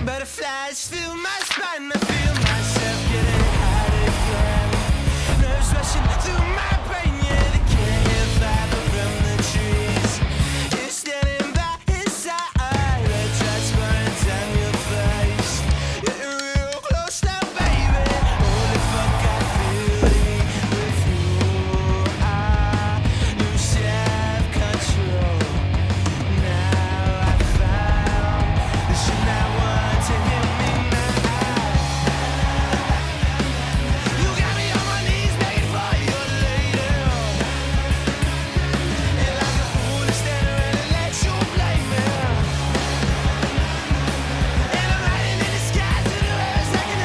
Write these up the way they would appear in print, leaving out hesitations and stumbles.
Butterflies fill my spine, I feel myself getting hot again. Nerves rushing through my brain, yeah, they can't hear fire from the trees. You're standing by his side, red drops burning down your face. You're real close now, baby. Holy fuck, I feel it with you. I lose self-control. Now I found that you're not one to hear me now. You got me on my knees begging for your lady. And like a fool to stand around and let you blame me. And I'm riding in the sky to the heavens like an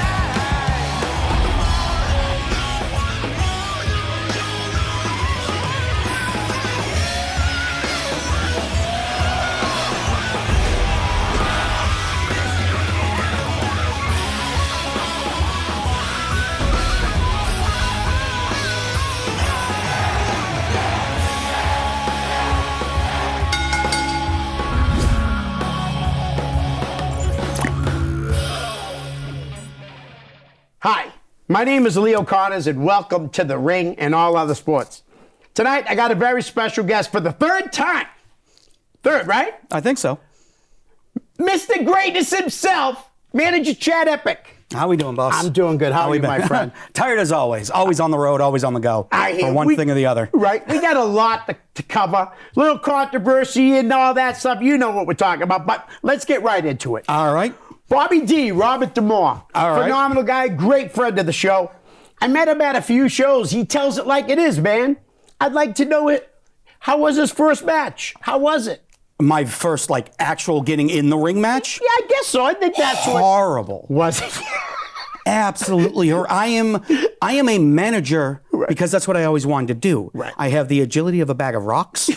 Hi, my name is Leo Connors, and welcome to The Ring and All Other Sports. Tonight, I got a very special guest for the third time. Third, right? I think so. Mr. Greatness himself, manager Chad Epik. How we doing, boss? I'm doing good. How are you, my friend? Tired as always. Always on the road, always on the go. For one thing or the other. Right. We got a lot to cover. Little controversy and all that stuff. You know what we're talking about, but let's get right into it. All right. Bobby D, Robert DeMore. All right. Phenomenal guy, great friend of the show. I met him at a few shows. He tells it like it is, man. I'd like to know it. How was his first match? How was it? My first, actual getting in the ring match? Yeah, I guess so. I think that's Horrible. Was it? Absolutely. I am a manager because that's what I always wanted to do. Right. I have the agility of a bag of rocks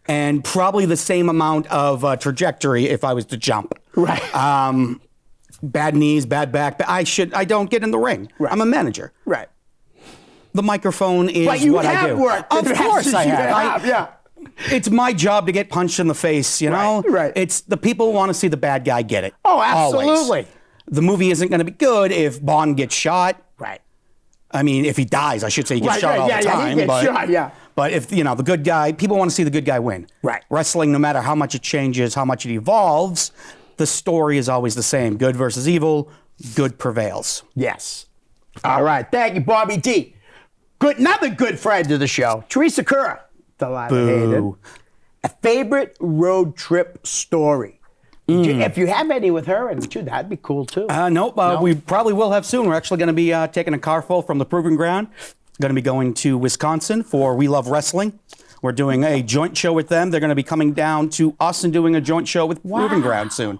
and probably the same amount of trajectory if I was to jump. Right. Bad knees, bad back. I don't get in the ring. Right. I'm a manager. Right. The microphone is But you what I have do. worked. Of course I You have. yeah. It's my job to get punched in the face, you know? Right. It's the people who want to see the bad guy get it. Oh, absolutely. Always. The movie isn't going to be good if Bond gets shot. Right. I mean, if he dies, I should say he gets shot all yeah, the time. Yeah, he gets shot, yeah. But if, the good guy, people want to see the good guy win. Right. Wrestling, no matter how much it changes, how much it evolves, the story is always the same. Good versus evil, good prevails. Yes. All right. Thank you, Bobby D. Another good friend of the show, Teresa Kerr. The line I hated. Boo. A favorite road trip story. If you have any with her, and too, that'd be cool too. Nope. We probably will have soon. We're actually going to be taking a car full from the Proving Ground. Going to be going to Wisconsin for We Love Wrestling. We're doing a joint show with them. They're going to be coming down to us and doing a joint show with Proving Ground soon.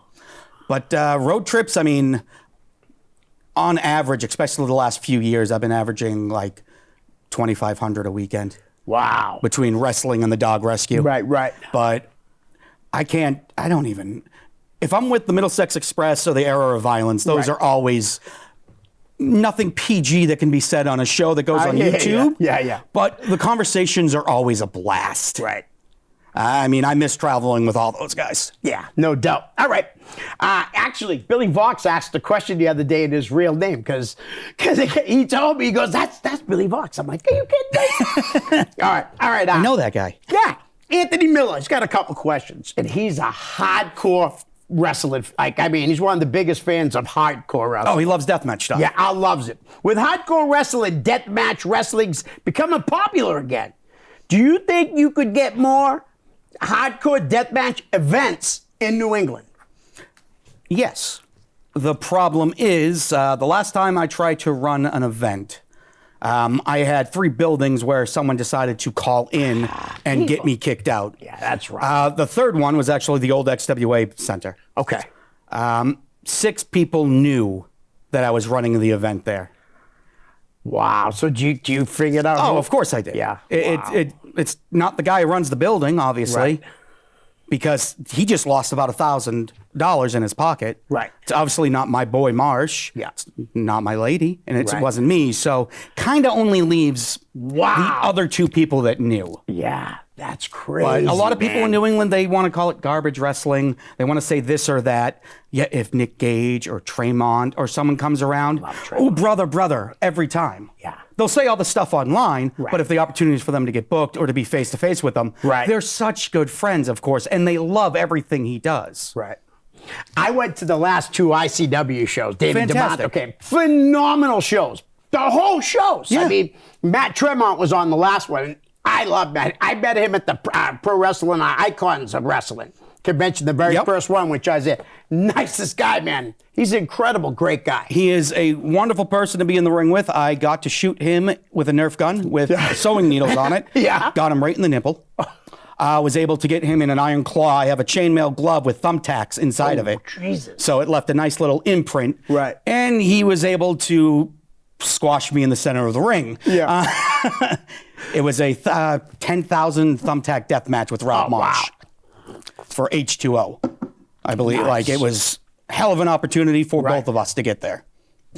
But road trips, I mean, on average, especially the last few years, I've been averaging like 2,500 a weekend. Wow. Between wrestling and the dog rescue. Right. But if I'm with the Middlesex Express or the Era of Violence, those are always nothing PG that can be said on a show that goes on YouTube. Yeah. But the conversations are always a blast. Right. I mean, I miss traveling with all those guys. Yeah, no doubt. All right. Actually, Billy Vox asked a question the other day in his real name because he told me, he goes, that's Billy Vox. I'm like, are you kidding me? All right. I know that guy. Yeah. Anthony Miller, he's got a couple questions. And he's a hardcore wrestling. He's one of the biggest fans of hardcore wrestling. Oh, he loves deathmatch stuff. Yeah, I loves it. With hardcore wrestling, deathmatch wrestling's becoming popular again. Do you think you could get more hardcore deathmatch events in New England? Yes. The problem is, the last time I tried to run an event, I had 3 buildings where someone decided to call in and get me kicked out. Yeah, that's right. The third one was actually the old XWA Center. Okay. 6 people knew that I was running the event there. Wow. So do you figure it out? Oh, of course I did. Yeah. It's not the guy who runs the building, obviously. Right. Because he just lost about $1,000 in his pocket. Right. It's obviously not my boy Marsh. Yeah. It's not my lady, and it Right. wasn't me. So kind of only leaves the other 2 people that knew. Yeah. That's crazy. But a lot of people man. in New England, they want to call it garbage wrestling. They want to say this or that. Yet if Nick Gage or Tremont or someone comes around, oh, brother, every time. Yeah. They'll say all the stuff online, Right. but if the opportunity is for them to get booked or to be face-to-face with them, Right. they're such good friends, of course, and they love everything he does. Right. I went to the last 2 ICW shows. David Fantastic. DeMont. Okay, phenomenal shows. The whole shows. Yeah. I mean, Matt Tremont was on the last one. I love Matt. I met him at the Pro Wrestling Icons of Wrestling convention, the very Yep. first one, which I was at. Nicest guy, man. He's an incredible, great guy. He is a wonderful person to be in the ring with. I got to shoot him with a Nerf gun with sewing needles on it. Yeah. Got him right in the nipple. I was able to get him in an iron claw. I have a chainmail glove with thumbtacks inside of it. Jesus. So it left a nice little imprint. Right. And he was able to squash me in the center of the ring. Yeah. It was a 10,000 thumbtack death match with Rob Oh, Marsh for H2O. I believe Nice. it was a hell of an opportunity for Right. both of us to get there.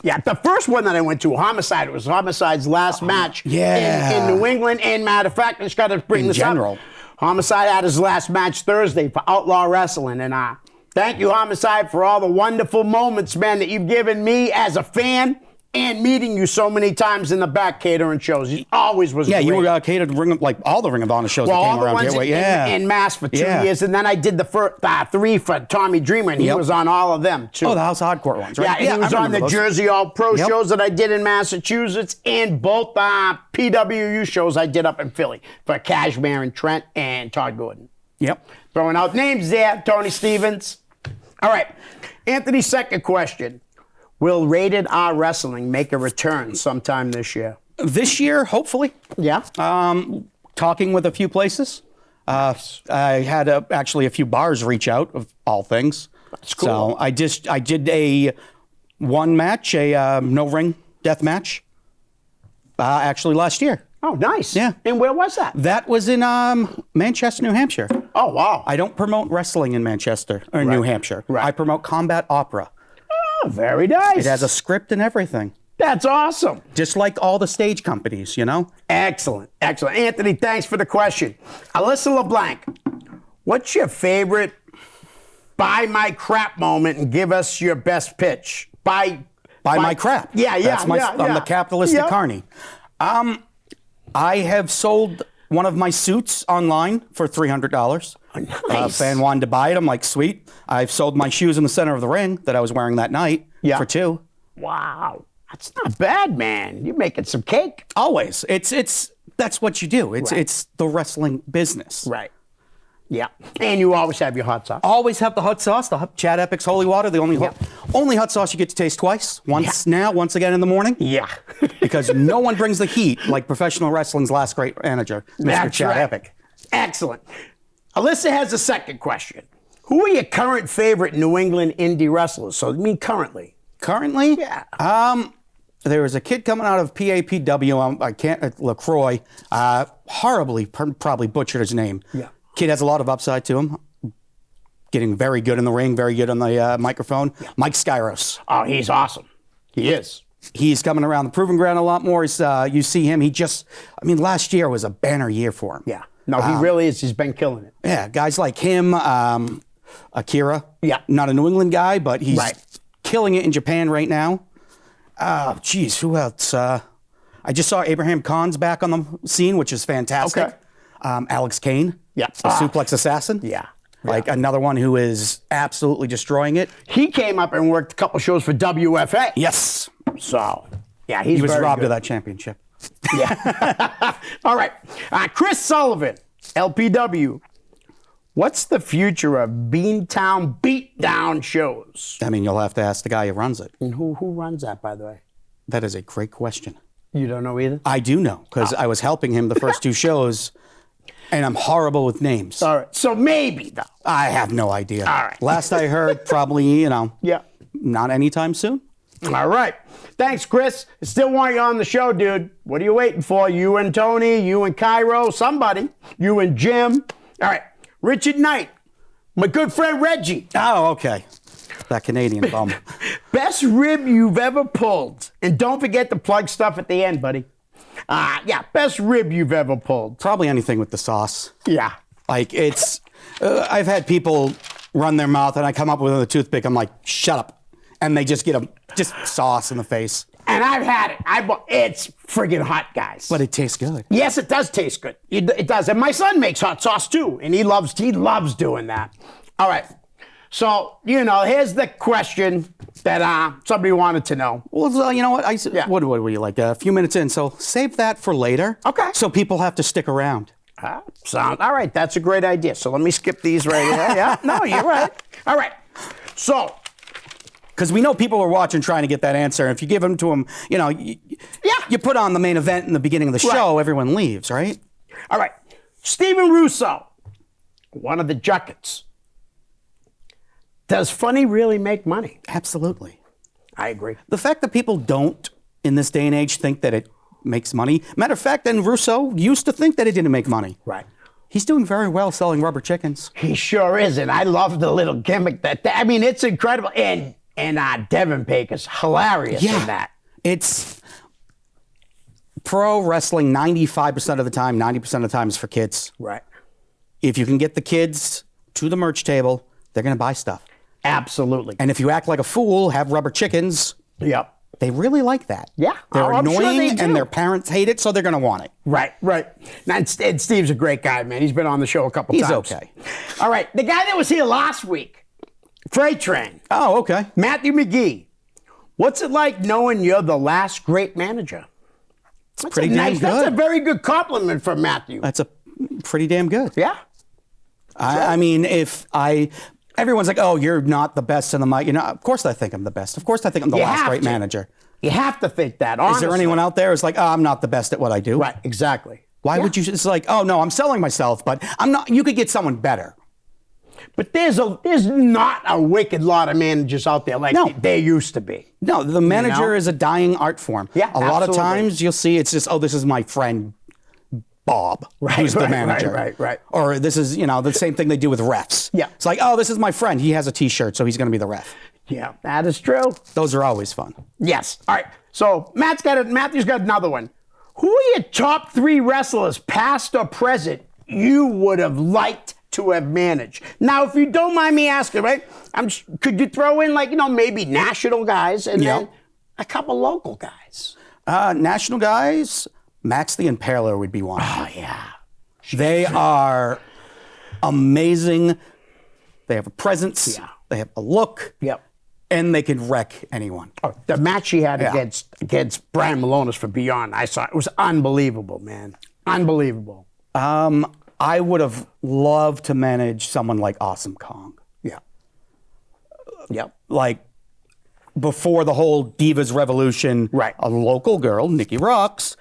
Yeah, the first one that I went to, Homicide, it was Homicide's last match yeah. in New England. And matter of fact, I just got to bring In this general. up. Homicide had his last match Thursday for Outlaw Wrestling. And thank you, Homicide, for all the wonderful moments, man, that you've given me as a fan and meeting you so many times in the back catering shows. He always was Yeah, great. you were catered like all the Ring of Honor shows Well, that all came the around ones here. in Mass for 2 Yeah. years. And then I did the first 3 for Tommy Dreamer, and he Yep. was on all of them, too. Oh, the House of Hardcore ones, right? Yeah, and he was I on remember the those. Jersey All Pro Yep. shows that I did in Massachusetts and both PWU shows I did up in Philly for Cashmere and Trent and Todd Gordon. Yep. Throwing out names there, Tony Stevens. All right, Anthony's second question. Will Rated R Wrestling make a return sometime this year? This year, hopefully. Yeah? Talking with a few places. I had actually a few bars reach out, of all things. That's cool. So I did a one match, a no ring death match, actually last year. Oh, nice. Yeah. And where was that? That was in Manchester, New Hampshire. Oh, wow. I don't promote wrestling in Manchester or New Hampshire. Right. I promote combat opera. Oh, very nice. It has a script and everything. That's awesome. Just like all the stage companies, you know? Excellent. Excellent. Anthony, thanks for the question. Alyssa LeBlanc, what's your favorite buy my crap moment and give us your best pitch? Buy my crap. Yeah, yeah, I'm the capitalistic carny. I have sold one of my suits online for $300. Oh, nice. Fan wanted to buy it. I'm like, sweet. I've sold my shoes in the center of the ring that I was wearing that night for $2. Wow. That's not bad, man. You're making some cake. Always. It's that's what you do. It's the wrestling business. Right. Yeah. And you always have your hot sauce. Always have the hot sauce, the Chad Epik's Holy Water, the only hot sauce you get to taste twice. Once again in the morning. Yeah. Because no one brings the heat like professional wrestling's last great manager, Mr. That's Chad right. Epik. Excellent. Alyssa has a second question. Who are your current favorite New England indie wrestlers? So, I mean, currently. Currently? Yeah. There was a kid coming out of PAPW, LaCroix, horribly, probably butchered his name. Yeah. Kid has a lot of upside to him. Getting very good in the ring, very good on the microphone. Yeah. Mike Skyros. Oh, he's awesome. He is. He's coming around the Proving Ground a lot more. You see him, last year was a banner year for him. Yeah. No, he really is. He's been killing it. Yeah, guys like him, Akira. Yeah. Not a New England guy, but he's Right. killing it in Japan right now. Geez, who else? I just saw Abraham Khan's back on the scene, which is fantastic. Okay. Alex Kane. Yeah. The suplex assassin. Yeah. Like another one who is absolutely destroying it. He came up and worked a couple shows for WFA. Yes. So, yeah, he's He was very robbed good. of that championship. Yeah. All right. Chris Sullivan, LPW. What's the future of Beantown Beatdown shows? I mean, you'll have to ask the guy who runs it. And who runs that, by the way? That is a great question. You don't know either? I do know, because I was helping him the first 2 shows, and I'm horrible with names. All right. So maybe, though. I have no idea. All right. Last I heard, probably, Yeah. not anytime soon. All right. Thanks, Chris. I still want you on the show, dude. What are you waiting for? You and Tony, you and Cairo, somebody. You and Jim. All right. Richard Knight, my good friend Reggie. Oh, okay. That Canadian bum. Best rib you've ever pulled. And don't forget to plug stuff at the end, buddy. Yeah, best rib you've ever pulled. Probably anything with the sauce. Yeah. Like it's, I've had people run their mouth and I come up with a toothpick. I'm like, shut up. And they just get just sauce in the face. And I've had it. It's friggin' hot, guys. But it tastes good. Yes, it does taste good. It does. And my son makes hot sauce too, and he loves doing that. All right. So, here's the question that somebody wanted to know. Well, so, you know what? Yeah. What were you like? A few minutes in, so save that for later. Okay. So people have to stick around. All right. That's a great idea. So let me skip these right here. Yeah. No, you're right. All right. So. Because we know people are watching trying to get that answer. If you give them to them, you put on the main event in the beginning of the show, everyone leaves, right? All right. Steven Russo, one of the Juckets. Does funny really make money? Absolutely. I agree. The fact that people don't, in this day and age, think that it makes money. Matter of fact, then Russo used to think that it didn't make money. Right. He's doing very well selling rubber chickens. He sure is. And I love the little gimmick it's incredible. And Devin Peck is hilarious in that. It's pro wrestling 95% of the time, 90% of the time is for kids. Right. If you can get the kids to the merch table, they're going to buy stuff. Absolutely. And if you act like a fool, have rubber chickens, Yep. they really like that. Yeah. They're I'm sure annoying they do. and their parents hate it, so they're going to want it. Right. And Steve's a great guy, man. He's been on the show a couple times. He's okay. All right. The guy that was here last week, Freight Train. Oh, okay. Matthew McGee. What's it like knowing you're the last great manager? It's pretty damn good. That's a very good compliment from Matthew. That's a pretty damn good. Yeah. I mean, everyone's like, oh, you're not the best in the mic. Of course I think I'm the best. Of course I think I'm the last great manager. You have to think that, honestly. Is there anyone out there who's like, oh, I'm not the best at what I do? Right, exactly. Why would you? It's like, oh, no, I'm selling myself, but I'm not. You could get someone better. But there's not a wicked lot of managers out there like there used to be. No, the manager is a dying art form. Yeah, a lot of absolutely. times you'll see it's just, oh, this is my friend Bob, who's the manager. Right. Or this is, the same thing they do with refs. Yeah. It's like, oh, this is my friend. He has a T-shirt, so he's going to be the ref. Yeah, that is true. Those are always fun. Yes. All right. So Matthew's got another one. Who are your top 3 wrestlers, past or present, you would have liked to have managed? Now, if you don't mind me asking, right? Could you throw in maybe national guys and then a couple local guys? National guys, Max the Impaler would be one. Oh yeah. They are amazing. They have a presence. Yeah. They have a look. Yep. And they can wreck anyone. Oh, the match he had against Brian Malonis for Beyond, I saw it was unbelievable, man. Unbelievable. I would have loved to manage someone like Awesome Kong. Yeah. Yep. Like before the whole Divas Revolution, Right. A local girl, Nikki Rocks,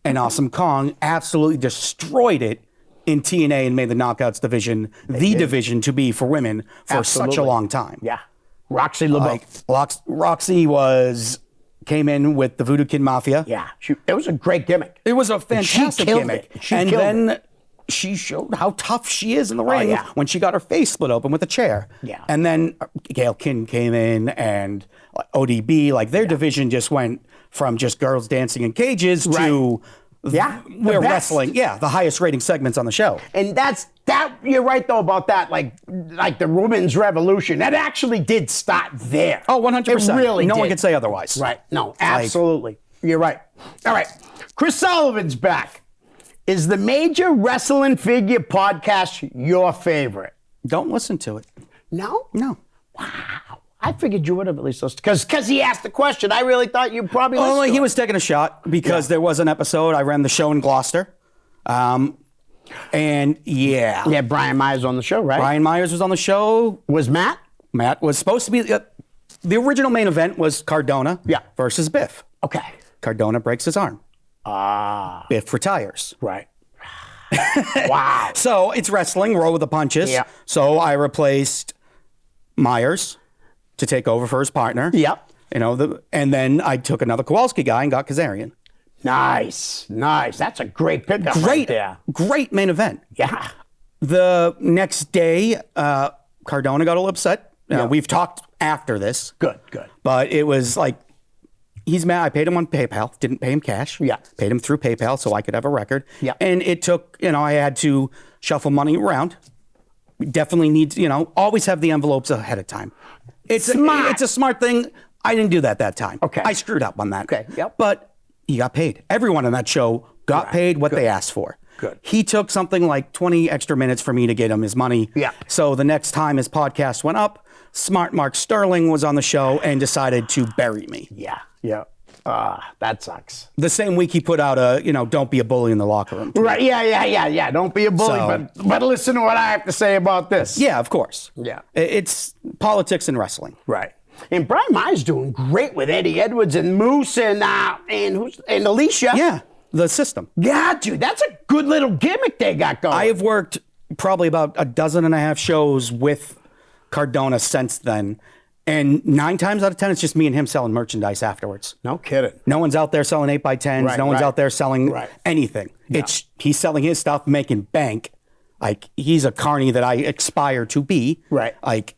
and Awesome Kong absolutely destroyed it in TNA and made the Knockouts division the division to be for women for such a long time. Yeah. Roxy LeBeau. Roxy came in with the Voodoo Kid Mafia. Yeah. It was a great gimmick. It was a fantastic gimmick. And then she showed how tough she is in the ring when she got her face split open with a chair. Yeah. And then Gail Kin came in and ODB, their division just went from just girls dancing in cages to we're wrestling. Yeah, the highest rating segments on the show. And that you're right though about that, like the women's revolution. That actually did start there. Oh, 100%. It really no did. one can say otherwise. Right. No, absolutely. You're right. All right. Chris Sullivan's back. Is the Major Wrestling Figure podcast your favorite? Don't listen to it. No? No. Wow. I figured you would have at least listened. Because he asked the question. I really thought you probably listened Only to he it. was taking a shot because there was an episode. I ran the show in Gloucester. And yeah. Yeah, Brian Myers on the show, right? Brian Myers was on the show. Was Matt? Matt was supposed to be. The original main event was Cardona versus Biff. Okay. Cardona breaks his arm. Biff retires. Right. Wow. So it's wrestling, roll with the punches. Yeah. So I replaced Myers to take over for his partner. Yep. And then I took another Kowalski guy and got Kazarian. Nice. That's a great pickup right there. Great main event. Yeah. The next day, Cardona got a little upset. We've talked after this. Good. But it was like he's mad. I paid him on PayPal, didn't pay him cash. Yeah. Paid him through PayPal so I could have a record. Yeah. And it took, I had to shuffle money around. Definitely need, always have the envelopes ahead of time. It's a smart thing. I didn't do that time. Okay. I screwed up on that. Okay, yep. But he got paid. Everyone on that show got paid what they asked for. Good. He took something like 20 extra minutes for me to get him his money. Yeah. So the next time his podcast went up, Smart Mark Sterling was on the show and decided to bury me. Yeah. That sucks. The same week he put out a, don't be a bully in the locker room. tweet. Right. Yeah. Don't be a bully, So- but listen to what I have to say about this. Yeah, of course. Yeah. It's politics and wrestling. Right. And Brian Myers doing great with Eddie Edwards and Moose and Alicia. Yeah, the system. Yeah, dude, that's a good little gimmick they got going. I have worked probably about 12 shows with Cardona since then. And 9 times out of 10, it's just me and him selling merchandise afterwards. No kidding. No one's out there selling 8x10s. Right, no one's right. out there selling Right. anything. He's selling his stuff, making bank. Like, he's a carny that I aspire to be. Right. Like,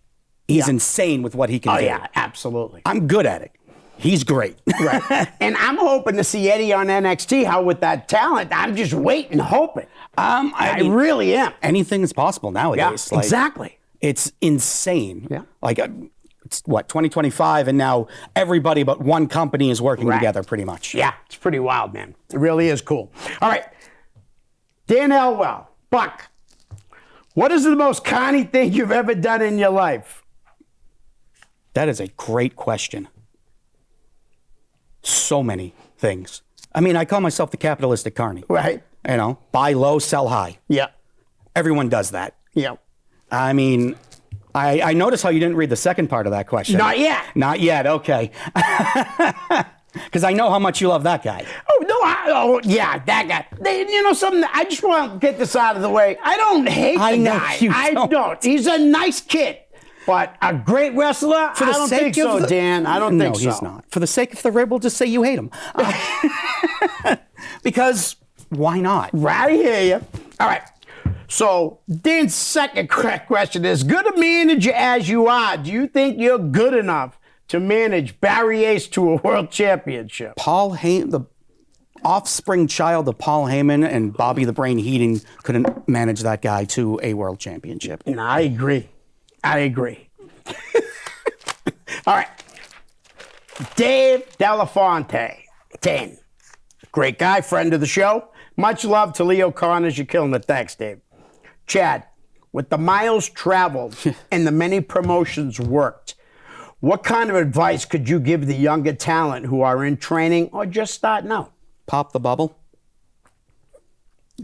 he's insane with what he can Oh, do. yeah, absolutely. I'm good at it. He's great. Right. And I'm hoping to see Eddie on NXT, how with that talent. I'm just waiting, hoping. I mean, really am. anything is possible Yeah, nowadays. Like, exactly. It's insane. Yeah. Like, it's 2025, and now everybody but one company is working Right. together pretty much. Yeah, it's pretty wild, man. It really is cool. All right. Dan Elwell, Buck, what is the most conny thing you've ever done in your life? That is a great question. So many things. I mean, I call myself the capitalistic carny. Right. Buy low, sell high. Yeah. Everyone does that. Yeah. I mean, I noticed how you didn't read the second part of that question. Not yet. Not yet, okay. Because I know how much you love that guy. Yeah, that guy. Something, I just want to get this out of the way. I don't hate I the know guy. you I don't. don't. He's a nice kid. But a great wrestler? I don't think so, Dan. I don't think so. No, he's not. For the sake of the rib, we'll just say you hate him. Because why not? Right, I hear you. All right. So, Dan's second question is, good a manager as you are, do you think you're good enough to manage Barry Ace to a world championship? Paul Heyman, the offspring child of Paul Heyman and Bobby the Brain Heating couldn't manage that guy to a world championship. No, I agree. All right. Dave Delafonte, 10. Great guy, friend of the show. Much love to Leo Connors. You're killing it. Thanks, Dave. Chad, with the miles traveled and the many promotions worked, what kind of advice could you give the younger talent who are in training or just starting out? Pop the bubble.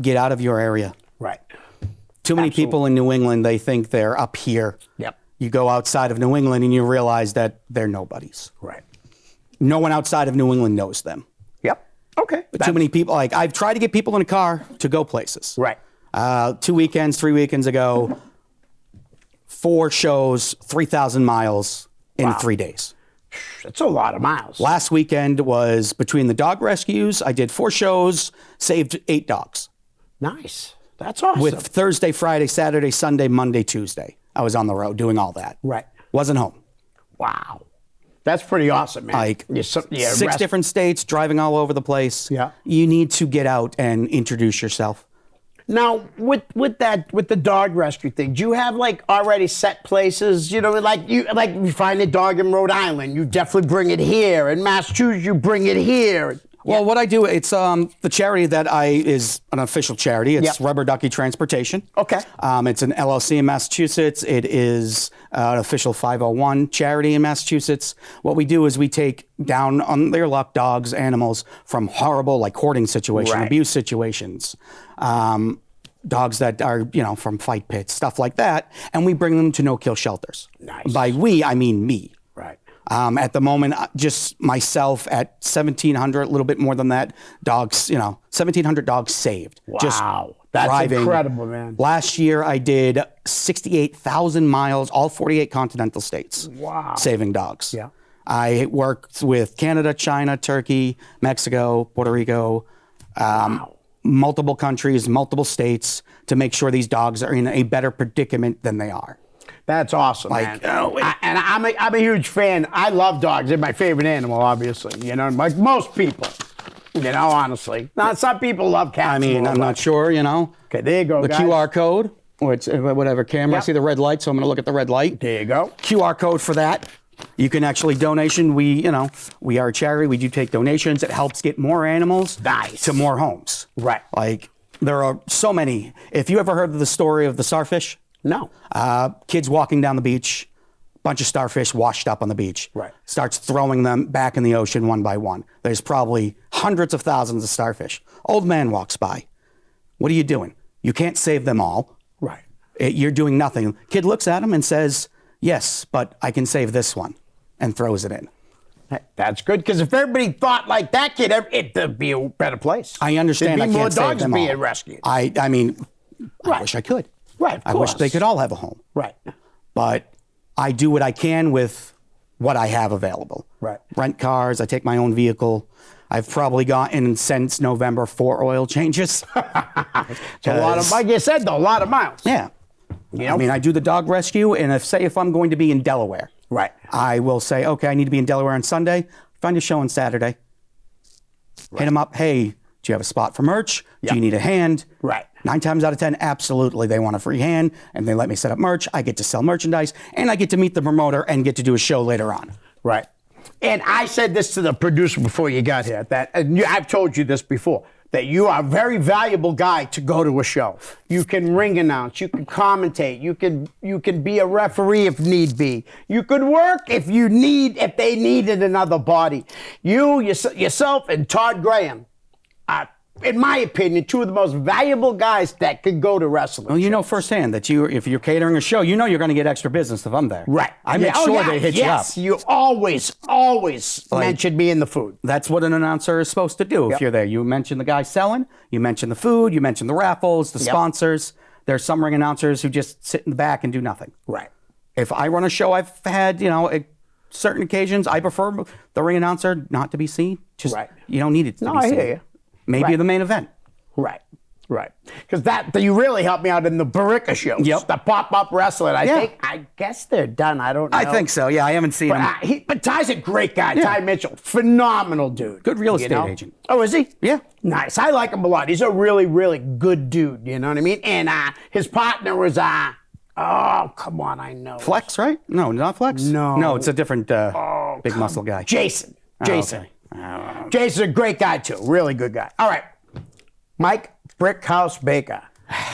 Get out of your area. Right. Too many people in New England, they think they're up here. Yep. You go outside of New England and you realize that they're nobodies. Right. No one outside of New England knows them. Yep. Okay. But too many people, like I've tried to get people in a car to go places. Right. 3 weekends ago, 4 shows, 3,000 miles in 3 days. That's a lot of miles. Last weekend was between the dog rescues. I did 4 shows, saved 8 dogs. Nice. That's awesome. With Thursday, Friday, Saturday, Sunday, Monday, Tuesday. I was on the road doing all that. Right. Wasn't home. Wow. That's pretty awesome, man. Like 6 different states, driving all over the place. Yeah. You need to get out and introduce yourself. Now, with the dog rescue thing, do you have like already set places? Like you find a dog in Rhode Island, you definitely bring it here. In Massachusetts, you bring it here. Well, what I do, it's the charity that is an official charity. It's Rubber Ducky Transportation. Okay. It's an LLC in Massachusetts. It is an official 501 charity in Massachusetts. What we do is we take down on their luck dogs, animals from horrible like hoarding situations, Right. abuse situations, dogs that are from fight pits, stuff like that, and we bring them to no-kill shelters. Nice. By we, I mean me. Right. At the moment, just myself at 1,700, a little bit more than that, dogs, 1,700 dogs saved. Wow. That's driving. incredible, man. Last year, I did 68,000 miles, all 48 continental states. Wow. Saving dogs. Yeah. I worked with Canada, China, Turkey, Mexico, Puerto Rico, multiple countries, multiple states to make sure these dogs are in a better predicament than they are. That's awesome, Like, man. oh, And I'm a huge fan. I love dogs. They're my favorite animal, obviously. You know, like most people. You know, honestly. Now, some people love cats. I mean, more, I'm but- not sure, you know. Okay, there you go, The guys. QR code, or it's whatever camera. I Yep. see the red light, so I'm going to look at the red light. There you go. QR code for that. You can actually donation. We are a charity. We do take donations. It helps get more animals Nice. to more homes. Right. Like there are so many. If you ever heard of the story of the starfish, No. kids walking down the beach, bunch of starfish washed up on the beach. Right. Starts throwing them back in the ocean one by one. There's probably hundreds of thousands of starfish. Old man walks by. What are you doing? You can't save them all. Right. You're doing nothing. Kid looks at him and says, yes, but I can save this one, and throws it in. That's good, because if everybody thought like that kid, it'd be a better place. I understand. There'd be I more can't save dogs them being all. rescued. I mean, I Right. wish I could. Right, of I wish course. they could all have a home. Right. But I do what I can with what I have available. Right. Rent cars. I take my own vehicle. I've probably gotten since November 4 oil changes. It's a lot of, like you said, though, a lot of miles. Yeah. You know? I mean, I do the dog rescue, and if I'm going to be in Delaware, Right. I will say, okay, I need to be in Delaware on Sunday. Find a show on Saturday. Hit them up. Hey, do you have a spot for merch? Yep. Do you need a hand? Right. 9 times out of 10, absolutely, they want a free hand, and they let me set up merch. I get to sell merchandise, and I get to meet the promoter and get to do a show later on. Right. And I said this to the producer before you got here, that I've told you this before, that you are a very valuable guy to go to a show. You can ring announce, you can commentate, you can be a referee if need be. You could work if they needed another body. Yourself and Todd Graham are, in my opinion, two of the most valuable guys that could go to wrestling. Well, you know firsthand that if you're catering a show, you know you're going to get extra business if I'm there. Right. I make sure they hit yes, you up. you always mention me in the food. That's what an announcer is supposed to do if you're there. You mention the guy selling, you mention the food, you mention the raffles, the sponsors. There's some ring announcers who just sit in the back and do nothing. Right. If I run a show, I've had, at certain occasions, I prefer the ring announcer not to be seen. Just, Right. you don't need it to be I seen. hear you. Maybe Right. the main event. Right. Right. Because you really helped me out in the Baricca shows. Yep. The pop-up wrestling. Yeah. I guess they're done. I don't know. I think so. Yeah, I haven't seen him. But Ty's a great guy. Ty Mitchell. Phenomenal dude. Good real you estate know? agent. Oh, is he? Yeah. Nice. I like him a lot. He's a really, really good dude. You know what I mean? And his partner was, oh, come on, I know. Flex, right? No, not Flex. No. No, it's a different big muscle guy. Jason. Jason. Okay. Jason's a great guy, too. Really good guy. All right. Mike Brickhouse Baker.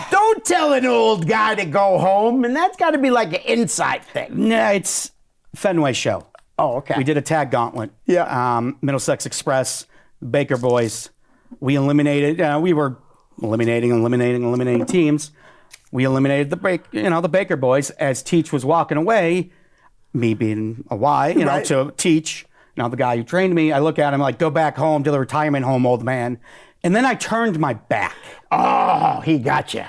Don't tell an old guy to go home, and that's got to be like an inside thing. Nah, it's Fenway show. Oh, okay. We did a tag gauntlet. Yeah. Middlesex Express, Baker Boys. We eliminated. We were eliminating teams. We eliminated the Baker Boys as Teach was walking away. Me being a Y, Right. to Teach. Now the guy who trained me, I look at him like, go back home to the retirement home, old man. And then I turned my back. Oh, he got you.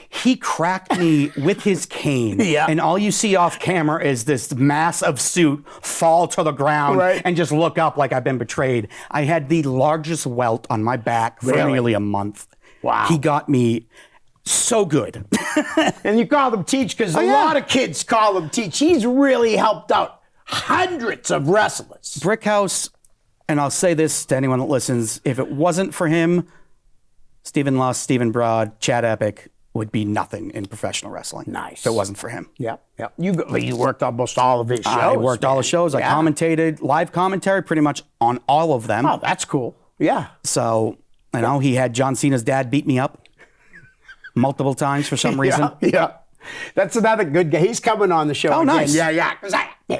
He cracked me with his cane. Yeah. And all you see off camera is this mass of suit fall to the ground Right. and just look up like I've been betrayed. I had the largest welt on my back for Really? nearly a month. Wow. He got me so good. And you call him Teach because a yeah. lot of kids call him Teach. He's really helped out hundreds of wrestlers. Brickhouse, and I'll say this to anyone that listens, if it wasn't for him, Stephen Luss, Stephen Broad, Chad Epik would be nothing in professional wrestling. Nice. If it wasn't for him. Yep. You worked almost all of his shows. I worked all the shows. I Yeah. commentated live commentary pretty much on all of them. Oh, that's cool. Yeah. So, he had John Cena's dad beat me up multiple times for some reason. Yeah. That's another good guy. He's coming on the show. Oh, again. nice. Yeah. Because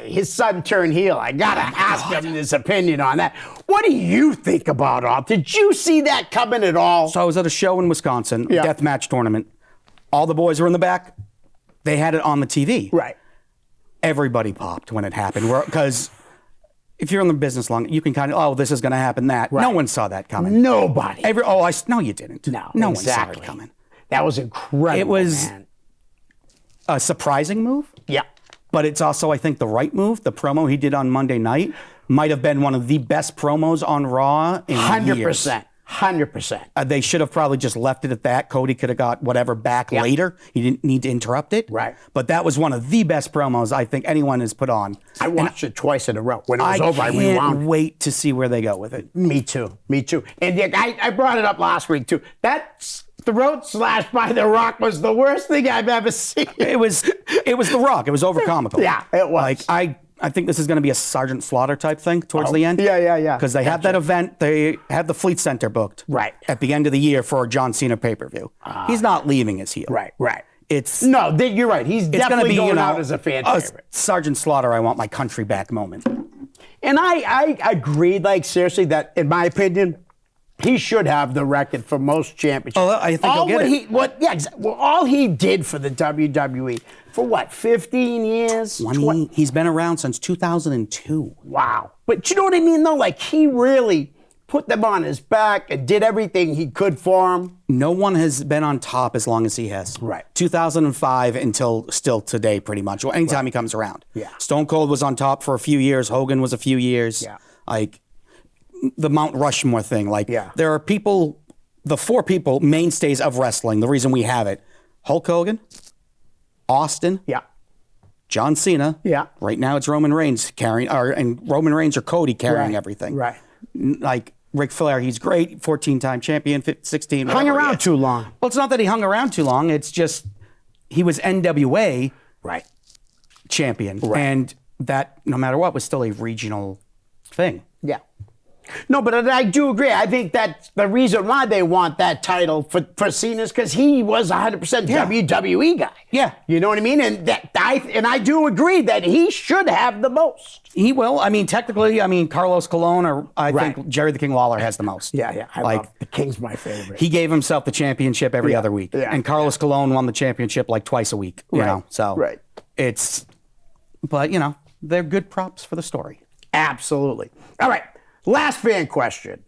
his son turned heel. I got to ask him his opinion on that. What do you think about all? Did you see that coming at all? So I was at a show in Wisconsin, Yeah. death match tournament. All the boys were in the back. They had it on the TV. Right. Everybody popped when it happened. Because if you're in the business long, you can kind of, this is going to happen, that. Right. No one saw that coming. Nobody. No, you didn't. No one exactly. saw it coming. That was incredible. It was man. a surprising move. Yeah. But it's also, I think, the right move. The promo he did on Monday night might have been one of the best promos on Raw in years. 100%. 100%. They should have probably just left it at that. Cody could have got whatever back later. He didn't need to interrupt it. Right. But that was one of the best promos I think anyone has put on. I watched it twice in a row. When it was over, I can't rewound. wait to see where they go with it. Me too. And yeah, I brought it up last week too. That throat slash by The Rock was the worst thing I've ever seen. It was The Rock. It was over comical. Yeah, it was. Like I think this is going to be a Sergeant Slaughter type thing towards the end. Yeah. Because they have that event. They have the Fleet Center booked. Right. At the end of the year for a John Cena pay-per-view. He's not leaving as heel. Right. You're right. He's It's definitely going to be, going out as a fan favorite. Sergeant Slaughter, I want my country back moment. And I agreed, like, seriously, that, in my opinion, he should have the record for most championships. Oh, I think he'll get it. All he did for the WWE, for what, 15 years? 20. He's been around since 2002. Wow. But you know what I mean, though? Like, he really put them on his back and did everything he could for them. No one has been on top as long as he has. Right. 2005 until still today, pretty much. Well, anytime he comes around. Yeah. Stone Cold was on top for a few years. Hogan was a few years. Yeah. Like, the Mount Rushmore thing. Like, Yeah. there are people, the four people, mainstays of wrestling, the reason we have it. Hulk Hogan, Austin, Yeah. John Cena. Yeah. Right now it's Roman Reigns carrying, and Roman Reigns or Cody carrying everything. Right. Like Ric Flair, he's great, 14-time champion, 16. Hung whatever he around is. too long. Well, it's not that he hung around too long. It's just he was NWA Right. champion, Right. and that no matter what was still a regional thing. Yeah. No, but I do agree. I think that's the reason why they want that title for Cena is because he was 100% Yeah. WWE guy. Yeah. You know what I mean? And I do agree that he should have the most. He will. I mean, technically, Carlos Colon or I Right. think Jerry the King Lawler has the most. Yeah. I Like, love the King's my favorite. he gave himself the championship every other week. Yeah. And Carlos Colon won the championship like twice a week. You Right. know, so Right. but they're good props for the story. Absolutely. All right. Last fan question.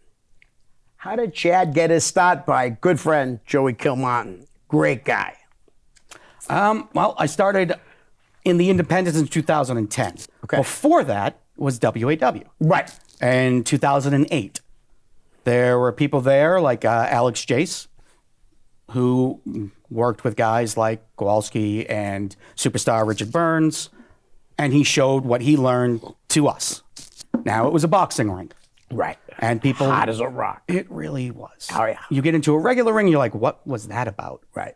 How did Chad get his start? By good friend Joey Kilmartin. Great guy. Well, I started in the independents in 2010. Okay. Before that was WAW. Right. In 2008. There were people there like Alex Jace, who worked with guys like Kowalski and superstar Richard Burns, and he showed what he learned to us. Now, it was a boxing ring. Right. And people... Hot as a rock. It really was. Oh, yeah. You get into a regular ring, you're like, what was that about? Right.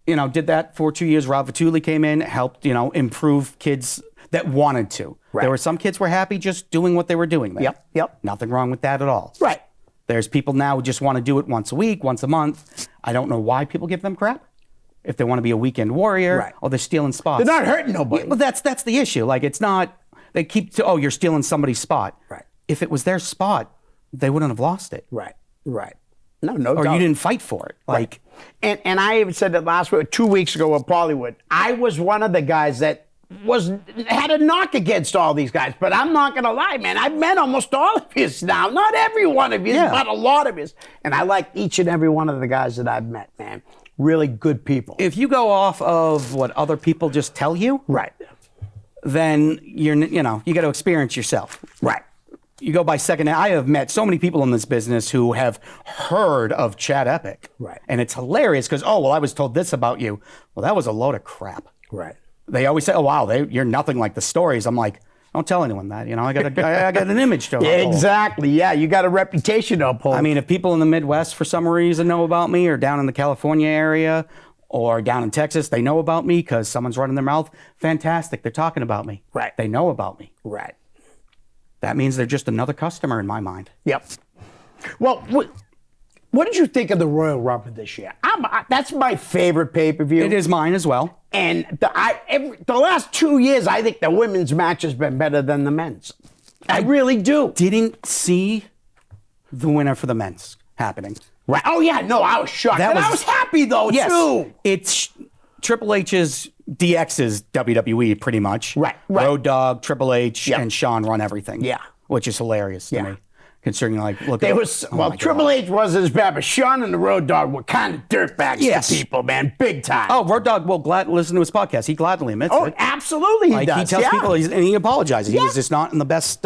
Did that for 2 years. Rob Vituli came in, helped, improve kids that wanted to. Right. There were some kids were happy just doing what they were doing there. Yep. Nothing wrong with that at all. Right. There's people now who just want to do it once a week, once a month. I don't know why people give them crap. If they want to be a weekend warrior, Right. or they're stealing spots. They're not hurting nobody. Yeah, but that's the issue. Like, it's not, they keep, you're stealing somebody's spot. Right. If it was their spot, they wouldn't have lost it. Right. No Or doubt. you didn't fight for it. Like, And I even said that last week, 2 weeks ago at Bollywood. I was one of the guys that had a knock against all these guys, but I'm not gonna lie, man. I've met almost all of yous now. Not every one of yous, Yeah. but a lot of yous. And I like each and every one of the guys that I've met, man. Really good people. if you go off of what other people just tell you, Right. then you got to experience yourself. Right. You go by second. I have met so many people in this business who have heard of Chad Epik. Right. And it's hilarious because, I was told this about you. Well, that was a load of crap. Right. They always say, oh, wow, you're nothing like the stories. I'm like, don't tell anyone that. I got an image to uphold. Exactly. Yeah, you got a reputation to uphold. I mean, if people in the Midwest for some reason know about me, or down in the California area, or down in Texas, they know about me because someone's running their mouth, fantastic. They're talking about me. Right. They know about me. Right. That means they're just another customer in my mind. Yep. Well, what did you think of the Royal Rumble this year? That's my favorite pay-per-view. It is mine as well. And the last 2 years, I think the women's match has been better than the men's. I really do. Didn't see the winner for the men's happening. Right. Oh, yeah. No, I was shocked. That And I was- was happy, though, too. It's Triple H's DX's WWE pretty much. Right. Road Dogg, Triple H, Yep. and Sean run everything. Yeah. Which is hilarious to Yeah. me. Considering, look They at was oh my Triple God. H wasn't as bad, but Sean and the Road Dogg were kind of dirtbags Yes. to people, man, big time. Oh, Road Dogg will listen to his podcast. He gladly admits it. absolutely, he does. He tells yeah. people, and he apologizes. He Yeah. was just not in the best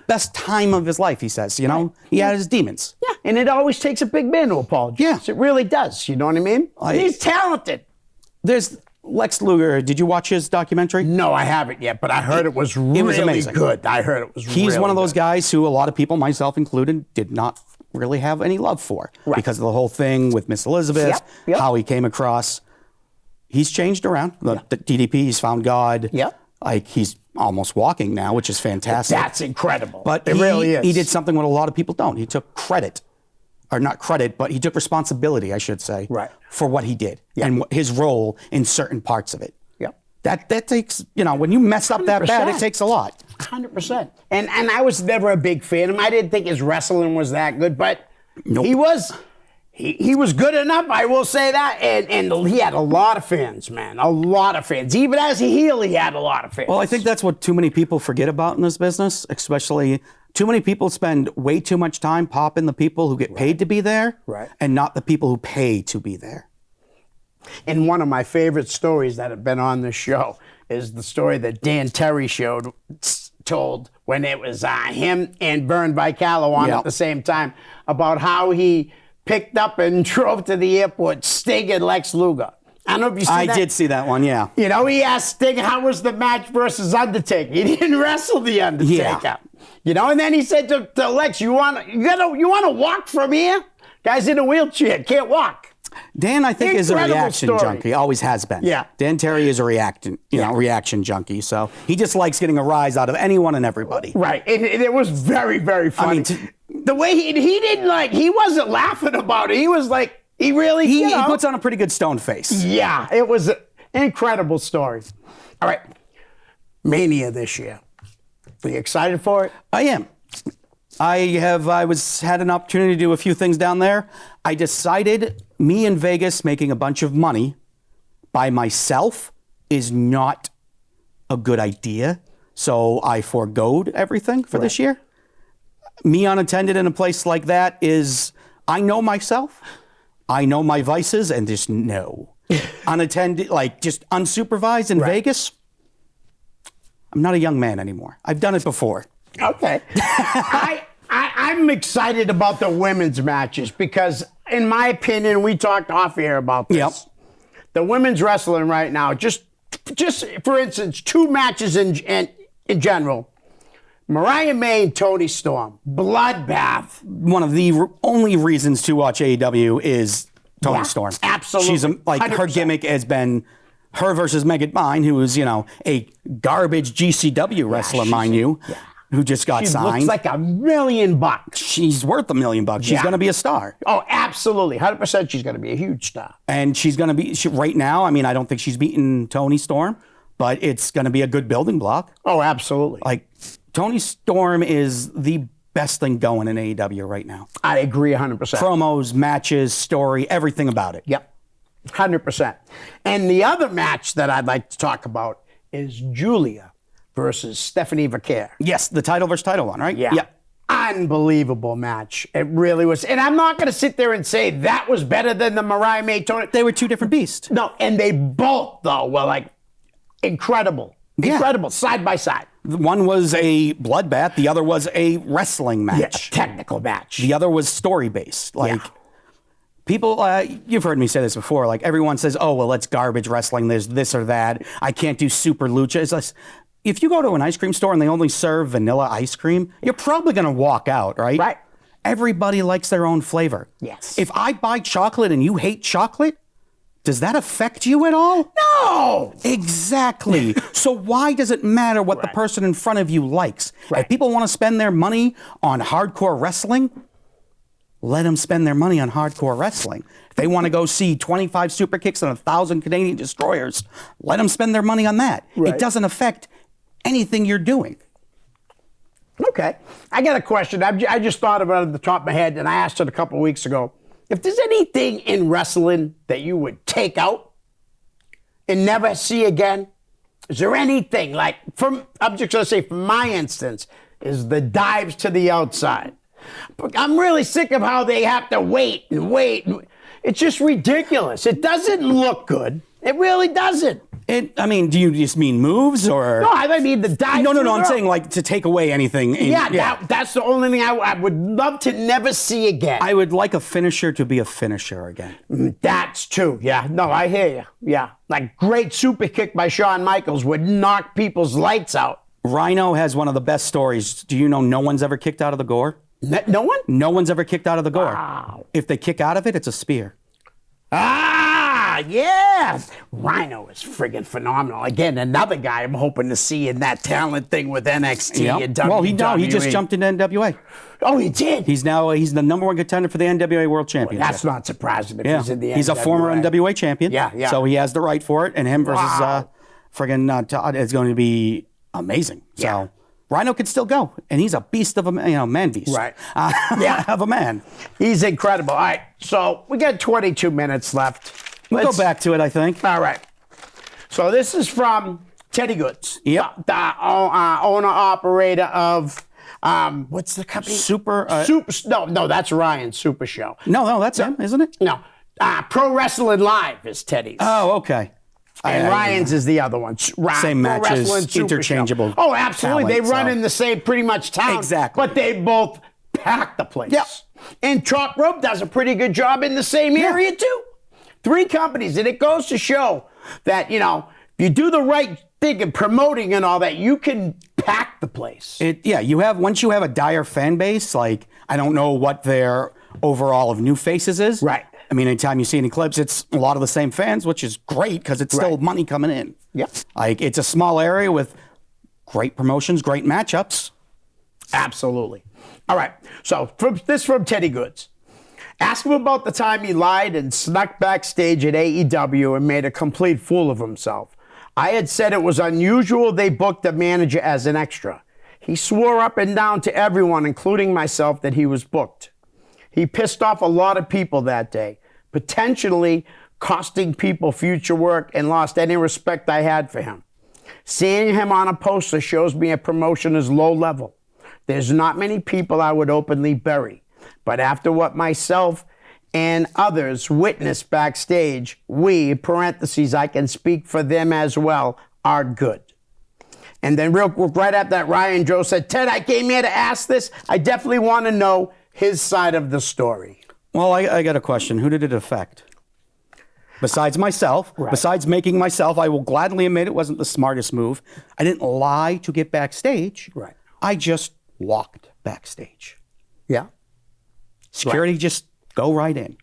best time of his life, he says. You know, he had his demons. Yeah, and it always takes a big man to apologize. Yeah. It really does. You know what I mean? He's talented. There's Lex Luger. Did you watch his documentary? No, I haven't yet, but I heard it was really amazing. good. I heard it was He's really one of those good. guys who a lot of people, myself included, did not really have any love for because of the whole thing with Miss Elizabeth, Yep. how he came across. He's changed around. The DDP, he's found God. Yep. Like he's almost walking now, which is fantastic. That's incredible. But it really is. He did something what a lot of people don't. He took credit, or not credit, but he took responsibility, I should say, for what he did and his role in certain parts of it. Yep. That takes, you know, when you mess up that bad, it 100%. takes a lot. 100%. And I was never a big fan of him. I didn't think his wrestling was that good, but he was. He was good enough, I will say that, and he had a lot of fans, man, a lot of fans. Even as a heel, he had a lot of fans. Well, I think that's what too many people forget about in this business, especially too many people spend way too much time popping the people who get paid to be there and not the people who pay to be there. And one of my favorite stories that have been on this show is the story that Dan Terry told when it was him and Vern Vicalo on at the same time about how he picked up and drove to the airport Sting and Lex Luger. I don't know if you see that. I did see that one, yeah. You know, he asked Sting, how was the match versus Undertaker? He didn't wrestle the Undertaker. Yeah. You know, and then he said to Lex, you want to walk from here? Guy's in a wheelchair, can't walk. Dan, I think, is a Incredible reaction story. junkie. Always has been. Yeah. Dan Terry is a reaction junkie. So he just likes getting a rise out of anyone and everybody. Right. It was very, very funny. The way he didn't he wasn't laughing about it. He was like, he really, he puts on a pretty good stone face. Yeah, it was an incredible story. All right. Mania this year. Are you excited for it? I am. I had an opportunity to do a few things down there. I decided me in Vegas making a bunch of money by myself is not a good idea. So I foregoed everything for this year. Me unattended in a place like that is, I know myself, I know my vices, and just no. Unattended, just unsupervised in Vegas, I'm not a young man anymore. I've done it before. Okay. I'm excited about the women's matches because, in my opinion, we talked off air about this. Yep. The women's wrestling right now, just for instance, two matches in general. Mariah May and Toni Storm, bloodbath. One of the only reasons to watch AEW is Toni Storm. Absolutely. She's her 100%. gimmick has been her versus Megan Mine, who is, a garbage GCW wrestler, mind you, who just got signed. Looks like $1 million. She's worth $1 million. She's going to be a star. Oh, absolutely. 100% she's going to be a huge star. And she's going to be, right now, I don't think she's beaten Toni Storm, but it's going to be a good building block. Oh, absolutely. Toni Storm is the best thing going in AEW right now. I agree 100%. Promos, matches, story, everything about it. Yep. 100%. And the other match that I'd like to talk about is Julia versus Stephanie Vaquer. Yes, the title versus title one, right? Yeah. Unbelievable match. It really was. And I'm not going to sit there and say that was better than the Mariah May Toni. They were two different beasts. No, and they both, though, were incredible. Yeah. Incredible, side by side. One was a bloodbath. The other was a wrestling match. Technical match. The other was story-based. People, you've heard me say this before, everyone says, oh, well, it's garbage wrestling. There's this or that. I can't do super lucha. It's like, if you go to an ice cream store and they only serve vanilla ice cream, you're probably going to walk out, right? Right. Everybody likes their own flavor. Yes. If I buy chocolate and you hate chocolate, does that affect you at all? No! Exactly. So why does it matter what the person in front of you likes? If people want to spend their money on hardcore wrestling, let them spend their money on hardcore wrestling. If they want to go see 25 super kicks and 1,000 Canadian destroyers, let them spend their money on that. Right. It doesn't affect anything you're doing. Okay. I got a question. I just thought about it at the top of my head, and I asked it a couple of weeks ago. If there's anything in wrestling that you would take out and never see again, is there anything I'm just going to say from my instance, is the dives to the outside. I'm really sick of how they have to wait. It's just ridiculous. It doesn't look good. It really doesn't. I mean, do you just mean moves or? No, I mean the dive. No. through I'm the saying like to take away anything. That's the only thing I would love to never see again. I would like a finisher to be a finisher again. That's true. Yeah. No, I hear you. Yeah. Like great super kick by Shawn Michaels would knock people's lights out. Rhino has one of the best stories. Do you know no one's ever kicked out of the gore? No one? No one's ever kicked out of the gore. Wow. If they kick out of it, it's a spear. Yeah. Rhino is friggin' phenomenal. Again, another guy I'm hoping to see in that talent thing with NXT and WWE. Well, he just jumped into NWA. Oh, he did? He's the number one contender for the NWA World Championship. That's not surprising if he's in the NWA. He's a former NWA champion. Yeah. So he has the right for it. And him versus friggin' Todd is going to be amazing. Yeah. So Rhino can still go. And he's a beast of a man beast. Right. Of a man. He's incredible. All right. So we got 22 minutes left. We'll go back to it, I think. All right. So this is from Teddy Goods. Yep. The owner-operator of, what's the company? Super. No, that's Ryan's Super Show. No, that's him, isn't it? No. Pro Wrestling Live is Teddy's. Oh, okay. And Ryan's is the other one. Same matches, interchangeable. Show. Oh, absolutely. Talent, they run in the same pretty much town. Exactly. But they both pack the place. Yep. And Top Rope does a pretty good job in the same area, too. 3 companies. And it goes to show that, if you do the right thing in promoting and all that, you can pack the place. Once you have a dire fan base, like, I don't know what their overall of new faces is. Right. I mean, anytime you see any clips, it's a lot of the same fans, which is great because it's still money coming in. Yep. Like, it's a small area with great promotions, great matchups. Absolutely. All right. So from Teddy Goods. Ask him about the time he lied and snuck backstage at AEW and made a complete fool of himself. I had said it was unusual they booked the manager as an extra. He swore up and down to everyone, including myself, that he was booked. He pissed off a lot of people that day, potentially costing people future work, and lost any respect I had for him. Seeing him on a poster shows me a promotion is low level. There's not many people I would openly bury. But after what myself and others witnessed backstage, we, parentheses, I can speak for them as well, are good. And then real quick, right after that, Ryan Joe said, Ted, I came here to ask this. I definitely want to know his side of the story. Well, I got a question. Who did it affect? Besides myself, besides making myself, I will gladly admit it wasn't the smartest move. I didn't lie to get backstage. Right. I just walked backstage. Yeah. Security just go right in.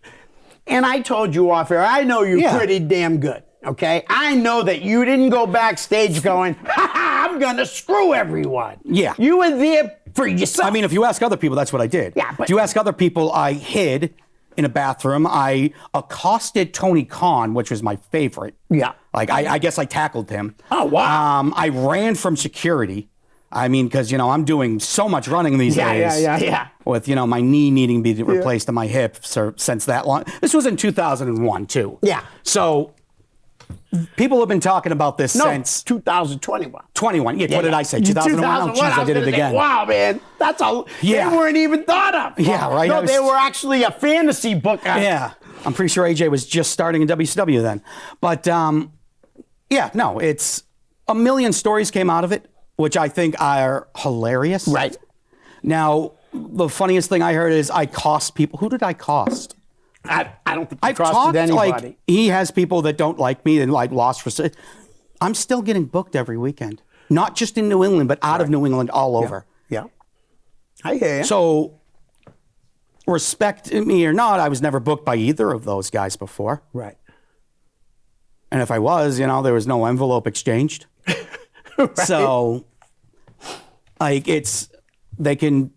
And I told you off air, I know you're pretty damn good, okay? I know that you didn't go backstage going, I'm going to screw everyone. Yeah. You were there for yourself. I mean, if you ask other people, that's what I did. Yeah, but if you ask other people, I hid in a bathroom. I accosted Tony Khan, which was my favorite. Yeah. Like, I guess I tackled him. Oh, wow. I ran from security. I mean, because, I'm doing so much running these days. Yeah. With, my knee needing to be replaced to my hip since that long. This was in 2001, too. Yeah. So, people have been talking about this since 2021. 21. Yeah, what did I say? 2001? Oh, geez, I did it again. Wow, man. That's all. They weren't even thought of. Yeah, right. No, they were actually a fantasy book. Yeah. I'm pretty sure AJ was just starting in WCW then. But, it's a million stories came out of it, which I think are hilarious. Right. Now, the funniest thing I heard is I cost people. Who did I cost? I don't think I've costed talked anybody. like he has people that don't like me and like lost for. I'm still getting booked every weekend, not just in New England, but out of New England, all over. Yeah. I hear you. So, respect me or not, I was never booked by either of those guys before. Right. And if I was, there was no envelope exchanged. Right. So, like, they can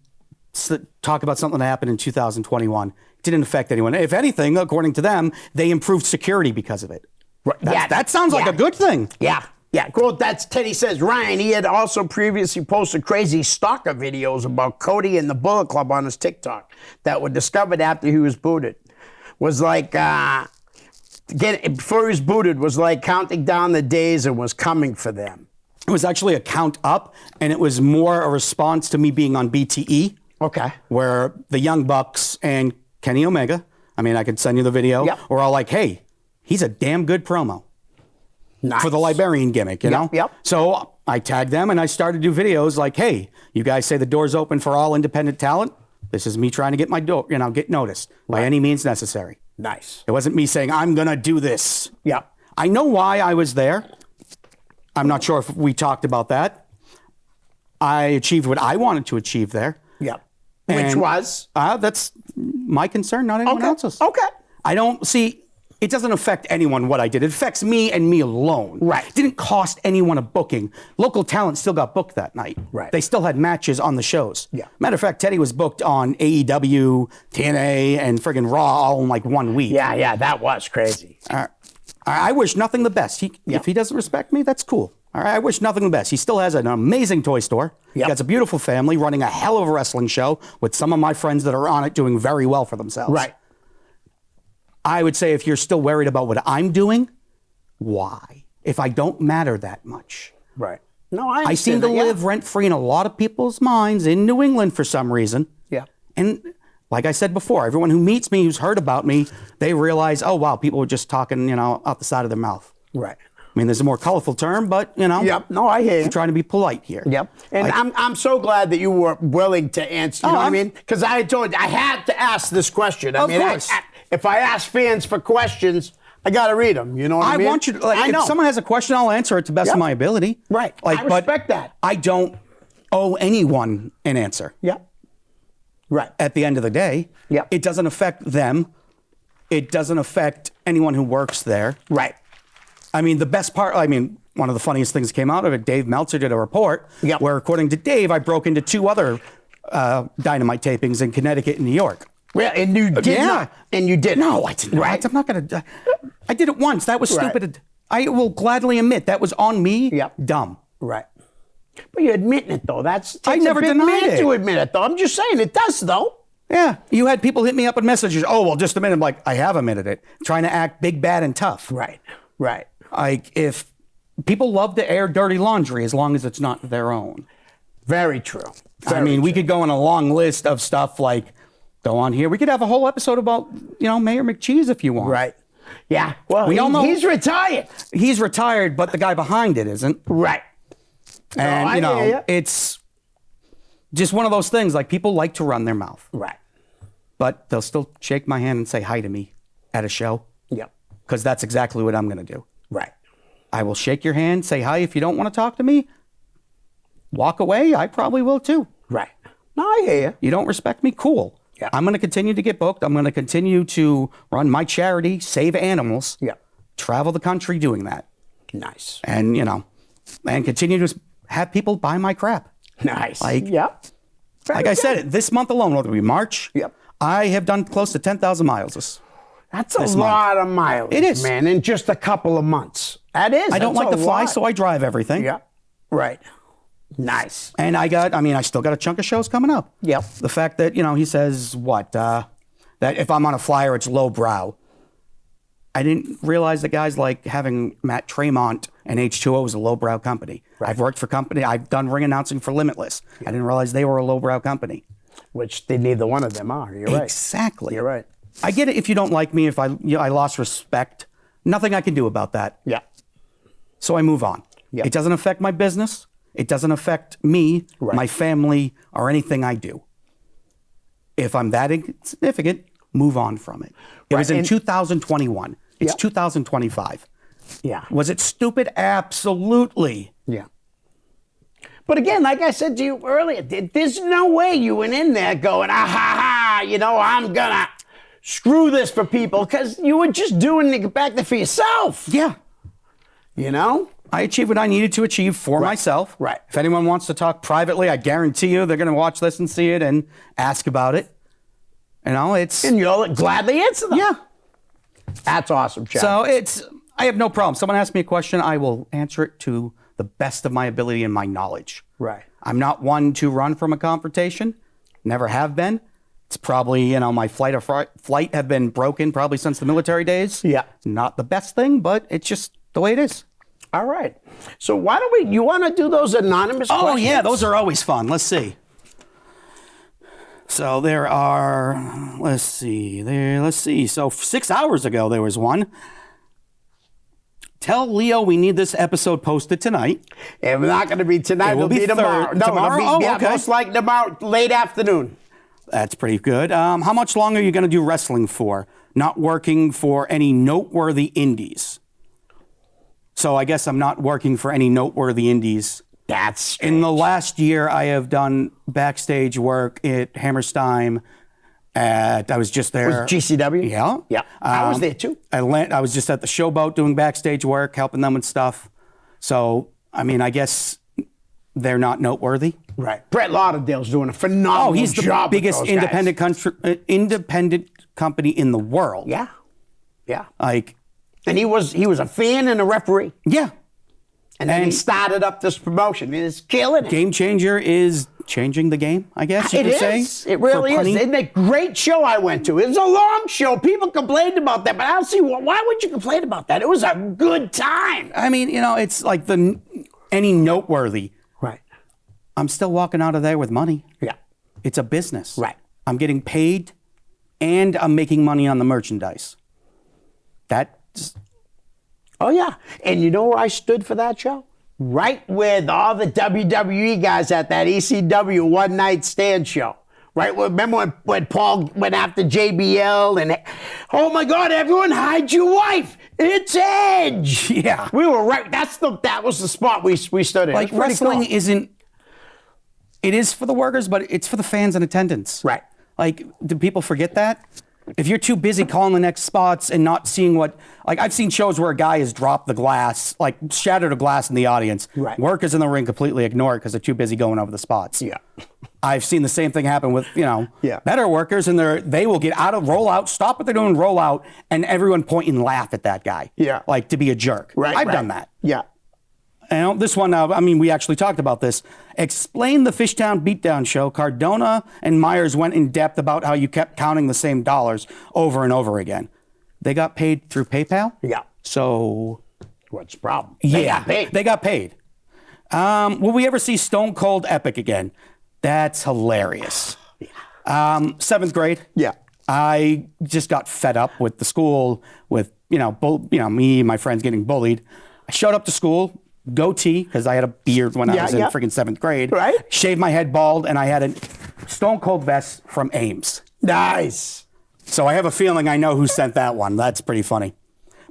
talk about something that happened in 2021. It didn't affect anyone. If anything, according to them, they improved security because of it. Right. That sounds like a good thing. Yeah. Yeah, quote, that's Teddy says, Ryan, he had also previously posted crazy stalker videos about Cody and the Bullet Club on his TikTok that were discovered after he was booted. Was like, before he was booted, was like counting down the days and was coming for them. It was actually a count up, and it was more a response to me being on BTE. Okay. Where the Young Bucks and Kenny Omega, I mean, I could send you the video, were all like, hey, he's a damn good promo. for the librarian gimmick, you know? Yep. So I tagged them and I started to do videos like, hey, you guys say the door's open for all independent talent. This is me trying to get my door, get noticed by any means necessary. Nice. It wasn't me saying, I'm going to do this. Yep. I know why I was there. I'm not sure if we talked about that. I achieved what I wanted to achieve there. Yep. Which And, was? That's my concern, not anyone else's. Okay. I don't see, it doesn't affect anyone what I did. It affects me and me alone. Right. It didn't cost anyone a booking. Local talent still got booked that night. Right. They still had matches on the shows. Yeah. Matter of fact, Teddy was booked on AEW, TNA, and friggin' Raw all in like 1 week. Yeah, that was crazy. I wish nothing the best. If he doesn't respect me, that's cool. All right, I wish nothing the best. He still has an amazing toy store. Yep. He has a beautiful family running a hell of a wrestling show with some of my friends that are on it doing very well for themselves. Right. I would say if you're still worried about what I'm doing, why? If I don't matter that much. Right. No, I I seem to live rent-free in a lot of people's minds in New England for some reason. Yeah. And like I said before, everyone who meets me, who's heard about me, they realize, oh, wow, people are just talking, out the side of their mouth. Right. I mean, there's a more colorful term, but, Yep. No, I hear you. I'm trying to be polite here. Yep. And I'm so glad that you were willing to answer. You know what I mean? Because I told you I had to ask this question. Of course. If I ask fans for questions, I got to read them. You know what I mean? I want you to, if someone has a question, I'll answer it to the best of my ability. Right. I respect that. I don't owe anyone an answer. Yep. Right. At the end of the day, Yep. it doesn't affect them. It doesn't affect anyone who works there. Right. I mean, the best part, one of the funniest things came out of it, Dave Meltzer did a report where, according to Dave, I broke into 2 other Dynamite tapings in Connecticut and New York. Well, and you did not. And you did. No, I didn't. Right. I'm not going to. I did it once. That was stupid. I will gladly admit that was on me. Yep. Dumb. Right. But you're admitting it, though. I never a big denied man it. to admit it, though. I'm just saying it does, though. Yeah. You had people hit me up with messages. Oh, well, just a minute. I'm like, I have admitted it. Trying to act big, bad, and tough. Right. Right. Like, if people love to air dirty laundry as long as it's not their own. Very true. We could go on a long list of stuff like, go on here. We could have a whole episode about, Mayor McCheese if you want. Right. Yeah. Well, We all know he's retired. He's retired, but the guy behind it isn't. Right. And, I hear ya. it's just one of those things. Like, people like to run their mouth. Right. But they'll still shake my hand and say hi to me at a show. Yep. Because that's exactly what I'm going to do. Right. I will shake your hand, say hi. If you don't want to talk to me, walk away. I probably will too. Right. No, I hear you. You don't respect me? Cool. Yeah. I'm going to continue to get booked. I'm going to continue to run my charity, Save Animals. Yeah. Travel the country doing that. Nice. And, and continue to have people buy my crap. Like, Like I said, this month alone, whether it be March, I have done close to 10,000 miles. That's a lot of mileage. It is. Man, in just a couple of months. That is. I don't like to fly, lot. so I drive everything. Yeah. Right. Nice. And I still got a chunk of shows coming up. Yep. The fact that, he says, that if I'm on a flyer, it's lowbrow. I didn't realize that guys like having Matt Tremont and H2O is a lowbrow company. Right. I've worked for I've done ring announcing for Limitless. I didn't realize they were a lowbrow company. Which neither one of them are. You're right. Exactly. You're right. I get it if you don't like me, if I lost respect. Nothing I can do about that. Yeah. So I move on. Yeah. It doesn't affect my business. It doesn't affect me, my family, or anything I do. If I'm that insignificant, move on from it. It was in 2021. It's 2025. Yeah. Was it stupid? Absolutely. Yeah. But again, like I said to you earlier, there's no way you went in there going, ah, ha, ha, I'm going to screw this for people, because you were just doing it back there for yourself. Yeah. I achieved what I needed to achieve for myself. Right. If anyone wants to talk privately, I guarantee you they're going to watch this and see it and ask about it. And you'll gladly answer them. Yeah. That's awesome, Chad. So I have no problem. Someone asks me a question, I will answer it to the best of my ability and my knowledge. Right. I'm not one to run from a confrontation. Never have been. It's probably, my flight have been broken probably since the military days. Yeah. Not the best thing, but it's just the way it is. All right. So why don't you want to do those anonymous questions? Oh, yeah, those are always fun. Let's see. So there are, let's see. So 6 hours ago, there was one. Tell Leo we need this episode posted tonight. It's not going to be tonight. It will be tomorrow. No, tomorrow? It'll be, Okay. most likely tomorrow, late afternoon. That's pretty good. How much longer are you going to do wrestling for? Not working for any noteworthy indies. So I guess I'm not working for any noteworthy indies. That's strange. In the last year, I have done backstage work at Hammerstein. I was just there. Was GCW? Yeah. Yeah. I was there too. I was just at the Showboat doing backstage work, helping them with stuff. So, I mean, I guess they're not noteworthy. Right. Brett Lauderdale's doing a phenomenal job. Oh, he's the biggest independent company in the world. Yeah. Yeah. Like, And he was a fan and a referee. yeah. And then he And- started up this promotion. It's killing it. Game Changer is changing the game, I guess you It could say. is. It really for is. punny. Isn't it a great show I went to? It was a long show. People complained about that, but I don't see why would you complain about that? It was a good time. I mean, it's like any noteworthy. Right. I'm still walking out of there with money. Yeah. It's a business. Right. I'm getting paid and I'm making money on the merchandise. That's Oh, yeah. And you know where I stood for that show? Right with all the WWE guys at that ECW One Night Stand show. Right? Remember when Paul went after JBL and, oh my God, everyone hide your wife. It's Edge. Yeah. We were right. That was the spot we stood in. like It was pretty wrestling cool. isn't, it is for the workers, but it's for the fans in attendance. Right. Like, do people forget that? If you're too busy calling the next spots and not seeing what, like I've seen shows where a guy has dropped the glass, like shattered a glass in the audience. Right. Workers in the ring completely ignore it because they're too busy going over the spots. Yeah. I've seen the same thing happen with, Yeah. better workers, and they will get out of roll out, stop what they're doing, roll out, and everyone point and laugh at that guy. Yeah. Like to be a jerk. Right. I've right. done that. Yeah. And this one, we actually talked about this. Explain the Fishtown Beatdown show. Cardona and Myers went in depth about how you kept counting the same dollars over and over again. They got paid through PayPal. Yeah. So, What's the problem? yeah, They got paid. They got paid. Will we ever see Stone Cold Epic again? That's hilarious. 7th grade. Yeah. I just got fed up with the school, with me and my friends getting bullied. I showed up to school, goatee, because I had a beard when I Yeah, was in yeah. freaking 7th grade. Right. Shaved my head bald, and I had a Stone Cold vest from Ames. Nice. So I have a feeling I know who sent that one. That's pretty funny.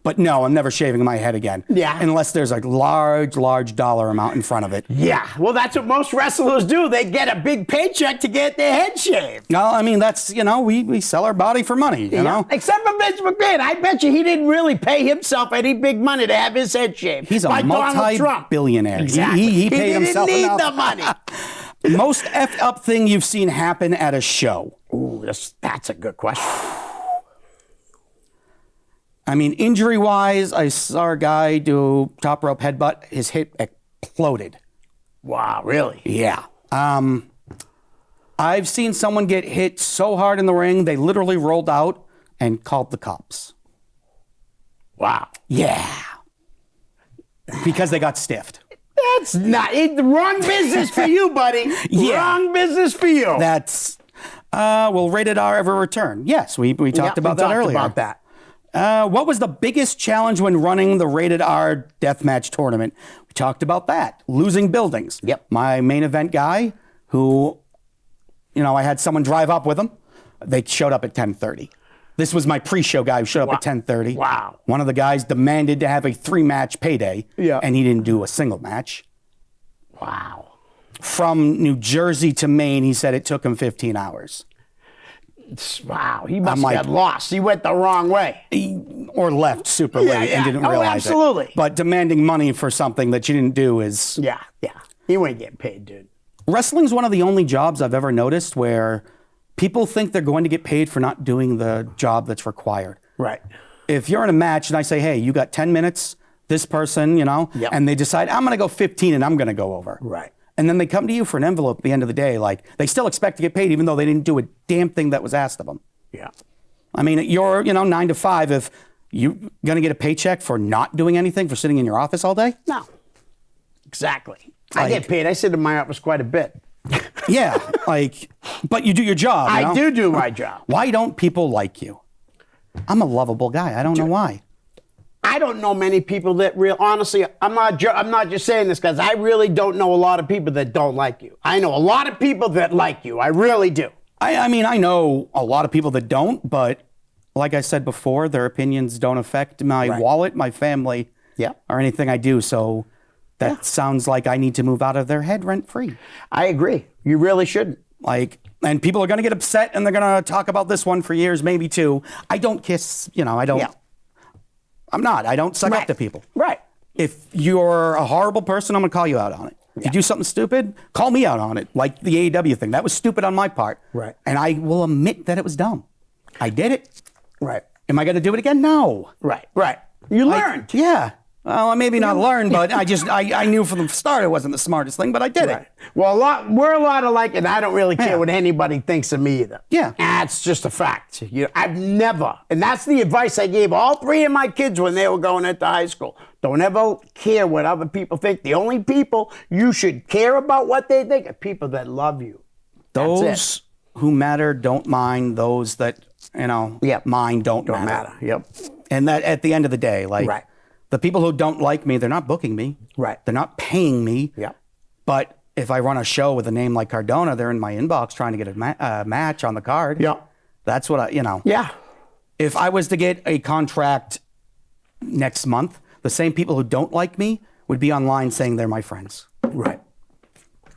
But no, I'm never shaving my head again. Yeah. Unless there's a large dollar amount in front of it. Yeah. Well, that's what most wrestlers do. They get a big paycheck to get their head shaved. No, I mean, that's, we sell our body for money, you know? Except for Vince McMahon. I bet you he didn't really pay himself any big money to have his head shaved. He's a like Donald Trump. multi-billionaire. Exactly. He paid himself didn't need enough. the money. Most effed up thing you've seen happen at a show. Ooh, that's a good question. I mean, injury-wise, I saw a guy do top rope headbutt. His hip exploded. Wow, really? Yeah. I've seen someone get hit so hard in the ring, they literally rolled out and called the cops. Wow. Yeah. Because they got stiffed. That's not the wrong business for you, buddy. Yeah. Wrong business for you. That's, will Rated R ever return? Yes, we talked about that earlier. About that. What was the biggest challenge when running the Rated R Deathmatch tournament? We talked about that. Losing buildings. Yep. My main event guy, who, I had someone drive up with him. They showed up at 10:30. This was my pre-show guy who showed up at 10:30. Wow. One of the guys demanded to have a 3-match payday. Yeah. And he didn't do a single match. Wow. From New Jersey to Maine, he said it took him 15 hours. Wow. He must like- have lost. He went the wrong way. Or left super late yeah. and didn't Oh, realize absolutely. it. But demanding money for something that you didn't do is... Yeah. He ain't getting paid, dude. Wrestling's one of the only jobs I've ever noticed where people think they're going to get paid for not doing the job that's required. Right. If you're in a match and I say, hey, you got 10 minutes, this person, Yep. and they decide, I'm going to go 15 and I'm going to go over. Right. And then they come to you for an envelope at the end of the day. Like, they still expect to get paid even though they didn't do a damn thing that was asked of them. Yeah. I mean, you're, 9 to 5. If you're going to get a paycheck for not doing anything, for sitting in your office all day? No. Exactly. I Like- get paid. I sit in my office quite a bit. Yeah, but you do your job. you know? I do my job. Why don't people like you? I'm a lovable guy. I don't know why. I don't know many people that honestly, I'm not just saying this because I really don't know a lot of people that don't like you. I know a lot of people that like you. I really do. I mean, I know a lot of people that don't, but like I said before, their opinions don't affect my wallet, my family, or anything I do. So that sounds like I need to move out of their head rent-free. I agree. You really shouldn't. And people are going to get upset, and they're going to talk about this one for years, maybe two. I don't kiss, I don't. Yeah. I don't suck up to people. Right. If you're a horrible person, I'm going to call you out on it. If you do something stupid, call me out on it, like the AEW thing. That was stupid on my part. Right. And I will admit that it was dumb. I did it. Right. Am I going to do it again? No. Right. You learned. Yeah. Well, maybe not learn, but I knew from the start it wasn't the smartest thing, but I did it. Well, we're a lot alike, and I don't really care what anybody thinks of me either. Yeah. That's just a fact. I've never, and that's the advice I gave all three of my kids when they were going into high school. Don't ever care what other people think. The only people you should care about what they think are people that love you. Those who matter don't mind. Those that, mind don't matter. Yep. And that at the end of the day, the people who don't like me, they're not booking me. Right. They're not paying me. Yep. But if I run a show with a name like Cardona, they're in my inbox trying to get a match on the card. Yep. That's what Yeah. If I was to get a contract next month, the same people who don't like me would be online saying they're my friends. Right.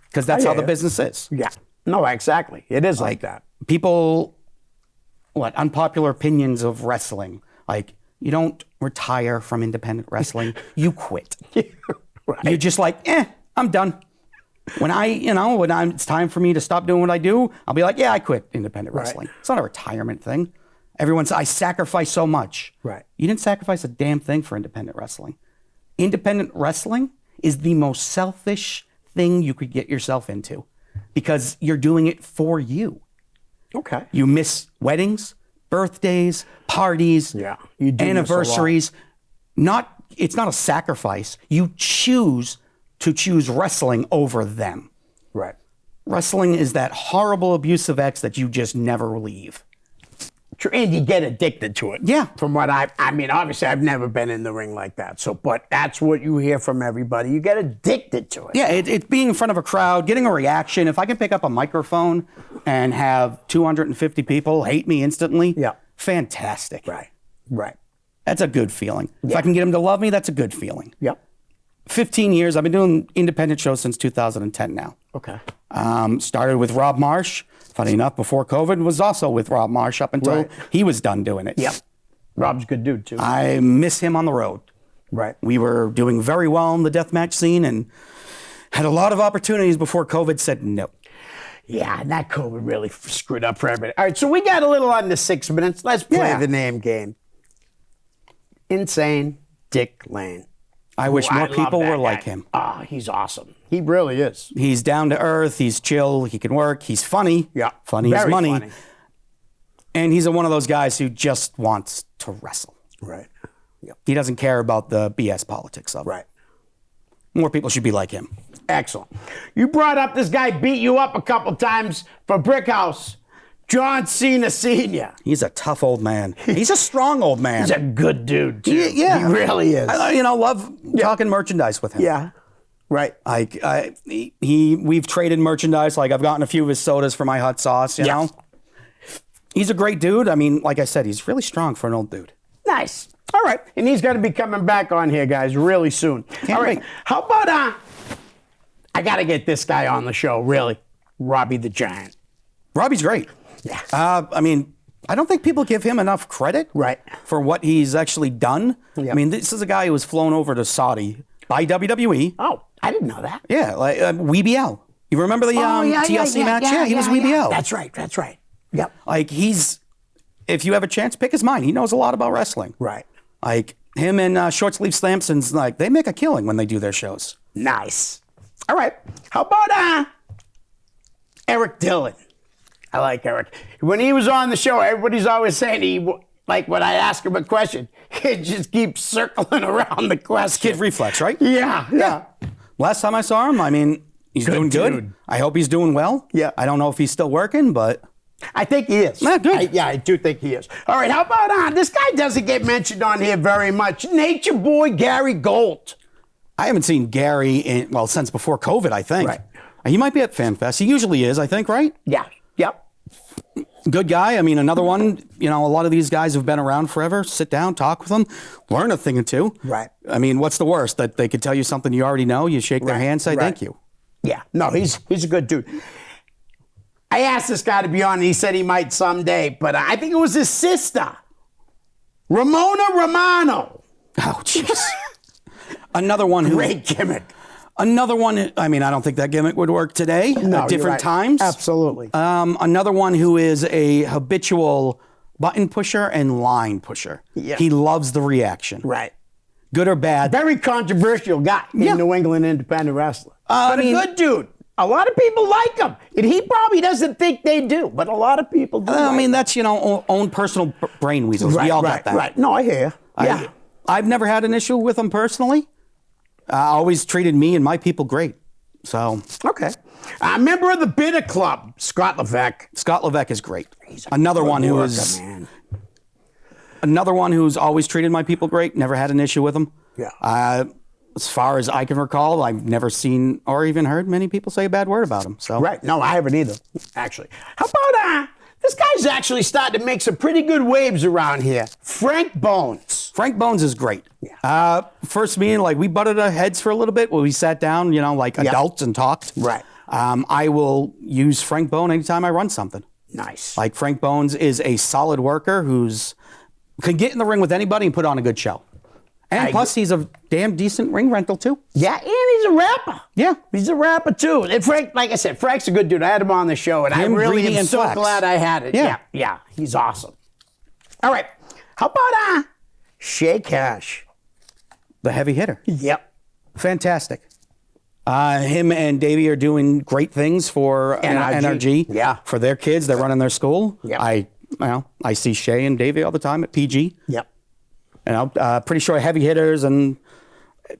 Because that's how the business is. Yeah. No, exactly. It is like that. People, unpopular opinions of wrestling. You don't retire from independent wrestling. You quit. Right. You're just I'm done. When it's time for me to stop doing what I do, I'll be like, I quit independent wrestling. It's not a retirement thing. Everyone says, I sacrifice so much. Right. You didn't sacrifice a damn thing for independent wrestling. Independent wrestling is the most selfish thing you could get yourself into because you're doing it for you. Okay. You miss weddings, birthdays, parties, you do anniversaries. It's not a sacrifice. You choose to choose wrestling over them. Right. Wrestling is that horrible abusive ex that you just never leave. And you get addicted to it. Yeah. From what I mean, obviously I've never been in the ring like that. But that's what you hear from everybody. You get addicted to it. Yeah, it's being in front of a crowd, getting a reaction. If I can pick up a microphone and have 250 people hate me instantly, fantastic. Right. That's a good feeling. If I can get them to love me, that's a good feeling. Yep. 15 years. I've been doing independent shows since 2010 now. Okay. Started with Rob Marsh. Funny enough, before COVID, was also with Rob Marsh up until he was done doing it. Yep. Rob's a good dude, too. I miss him on the road. Right. We were doing very well in the deathmatch scene and had a lot of opportunities before COVID said no. Yeah, and that COVID really screwed up for everybody. All right, so we got a little under 6 minutes. Let's play the name game. Insane Dick Lane. I wish more people were like him. He's awesome. He really is. He's down to earth. He's chill. He can work. He's funny. Yeah. Funny as money. Funny. And he's one of those guys who just wants to wrestle. Right. Yep. He doesn't care about the BS politics of it. Right. More people should be like him. Excellent. You brought up this guy beat you up a couple times for Brick House. John Cena Sr. He's a tough old man. He's a strong old man. He's a good dude, too. Yeah. He really is. Love talking merchandise with him. Yeah. Right. We've traded merchandise. I've gotten a few of his sodas for my hot sauce, you know. He's a great dude. I mean, like I said, he's really strong for an old dude. Nice. All right. And he's going to be coming back on here, guys, really soon. Can't All right. wait. How about, I got to get this guy on the show, really. Robbie the Giant. Robbie's great. Yeah. I mean, I don't think people give him enough credit for what he's actually done. Yep. I mean, this is a guy who was flown over to Saudi by WWE. Oh, I didn't know that. Yeah, like WBL. You remember the TLC match? Yeah, he was WBL. That's right. Yep. If you have a chance, pick his mind. He knows a lot about wrestling. Right. Him and Short Sleeve Slamson's, they make a killing when they do their shows. Nice. All right. How about Eric Dillon? I like Eric. When he was on the show, everybody's always saying when I ask him a question, he just keeps circling around the question. Kid reflex, right? Yeah. Last time I saw him, I mean, he's doing good. Dude. I hope he's doing well. Yeah. I don't know if he's still working, but I think he is. Yeah, good. I do think he is. All right, how about this guy doesn't get mentioned on here very much. Nature boy Gary Gold. I haven't seen Gary since before COVID, I think. Right. He might be at FanFest. He usually is, I think, right? Yeah. Yep. Good guy. I mean, another one, a lot of these guys have been around forever. Sit down, talk with them, learn a thing or two. Right. I mean, what's the worst? That they could tell you something you already know, you shake their hand, say thank you. Yeah. No, he's a good dude. I asked this guy to be on, and he said he might someday, but I think it was his sister, Ramona Romano. Oh, jeez. Another one who... Great gimmick. Another one, I mean, I don't think that gimmick would work today No, at different you're right. times. Absolutely. Another one who is a habitual button pusher and line pusher. Yeah. He loves the reaction. Right. Good or bad. Very controversial guy in New England independent wrestler. But a good dude. A lot of people like him. And he probably doesn't think they do, but a lot of people do. I mean, that's, own personal brain weasels. Right, we all right, got that. Right. No, I hear you. Yeah. I've never had an issue with him personally. Always treated me and my people great. So. Okay. A member of the Bitter Club, Scott Levesque. Scott Levesque is great. Another one who is. Man. Another one who's always treated my people great. Never had an issue with him. Yeah. As far as I can recall, I've never seen or even heard many people say a bad word about him. So. Right. No, I haven't either, actually. How about this guy's actually starting to make some pretty good waves around here. Frank Bones. Frank Bones is great. Yeah. First meeting, we butted our heads for a little bit where we sat down, like adults and talked. Right. I will use Frank Bone anytime I run something. Nice. Like Frank Bones is a solid worker can get in the ring with anybody and put on a good show. And plus, he's a damn decent ring rental, too. Yeah, and he's a rapper. Yeah. He's a rapper, too. And Frank, like I said, Frank's a good dude. I had him on the show, and I really Greedy, am and so Flex. glad I had it. Yeah. Yeah, he's awesome. All right. How about Shay Cash? The heavy hitter. Yep. Fantastic. Him and Davey are doing great things for NRG. Yeah. For their kids. They're running their school. Yep. I see Shay and Davey all the time at PG. Yep. Pretty sure heavy hitters and,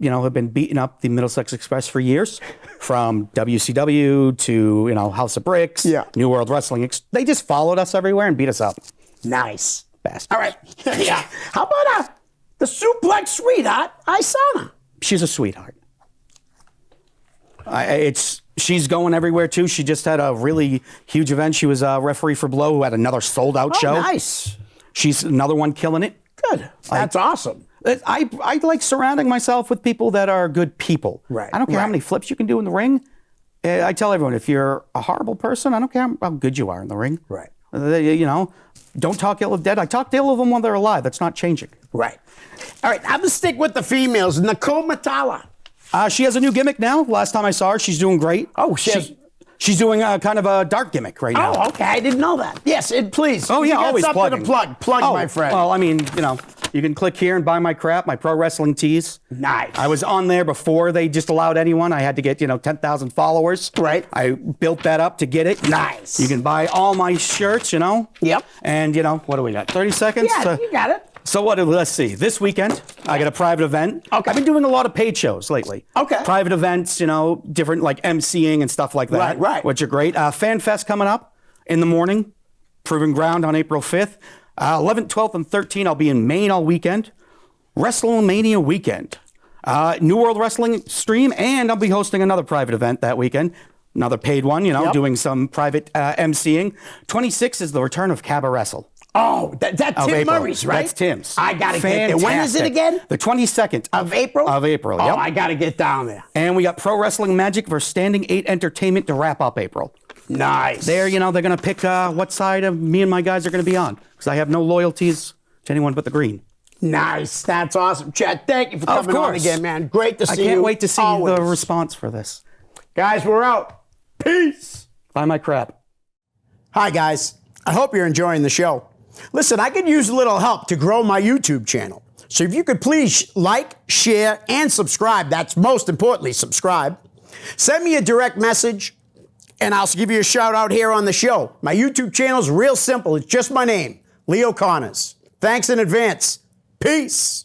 have been beating up the Middlesex Express for years, from WCW to, House of Bricks, New World Wrestling. They just followed us everywhere and beat us up. Nice. Best. All right. Yeah. How about the suplex sweetheart, Isana? She's a sweetheart. She's going everywhere, too. She just had a really huge event. She was a referee for Blow, who had another sold-out show. Nice. She's another one killing it. Good. That's awesome. I like surrounding myself with people that are good people. Right. I don't care how many flips you can do in the ring. I tell everyone, if you're a horrible person, I don't care how good you are in the ring. Right. Don't talk ill of dead. I talk ill of them while they're alive. That's not changing. Right. All right. I'm going to stick with the females. Nicole Matala. She has a new gimmick now. Last time I saw her, she's doing great. Oh, she's doing kind of a dark gimmick right now. Oh, okay. I didn't know that. Yes, please. Oh, yeah, always something plugging. to plug, my friend. Well, I mean, you can click here and buy my crap, my pro wrestling tees. Nice. I was on there before they just allowed anyone. I had to get, 10,000 followers. Right. I built that up to get it. Nice. You can buy all my shirts, Yep. And, what do we got? 30 seconds? Yeah, you got it. So let's see. This weekend, I got a private event. Okay. I've been doing a lot of paid shows lately. Okay. Private events, different like MCing and stuff like that. Right. Which are great. Fan Fest coming up in the morning. Proving Ground on April 5th. 11th, 12th, and 13th, I'll be in Maine all weekend. WrestleMania weekend. New World Wrestling stream, and I'll be hosting another private event that weekend. Another paid one, doing some private MCing. 26th is the return of Cabba Wrestle. Oh, that's Tim Murray's, right? That's Tim's. I got to get there. When is it again? The 22nd. Of April? Of April, Oh, yep. I got to get down there. And we got Pro Wrestling Magic versus Standing 8 Entertainment to wrap up April. Nice. They're going to pick what side of me and my guys are going to be on. Because I have no loyalties to anyone but the green. Nice. That's awesome. Chad, thank you for coming on again, man. Great to see you. I can't wait to see always. the response for this. Guys, we're out. Peace. Buy my crap. Hi, guys. I hope you're enjoying the show. Listen, I could use a little help to grow my YouTube channel. So if you could please like, share, and subscribe. That's most importantly, subscribe. Send me a direct message, and I'll give you a shout out here on the show. My YouTube channel is real simple. It's just my name, Leo Connors. Thanks in advance. Peace.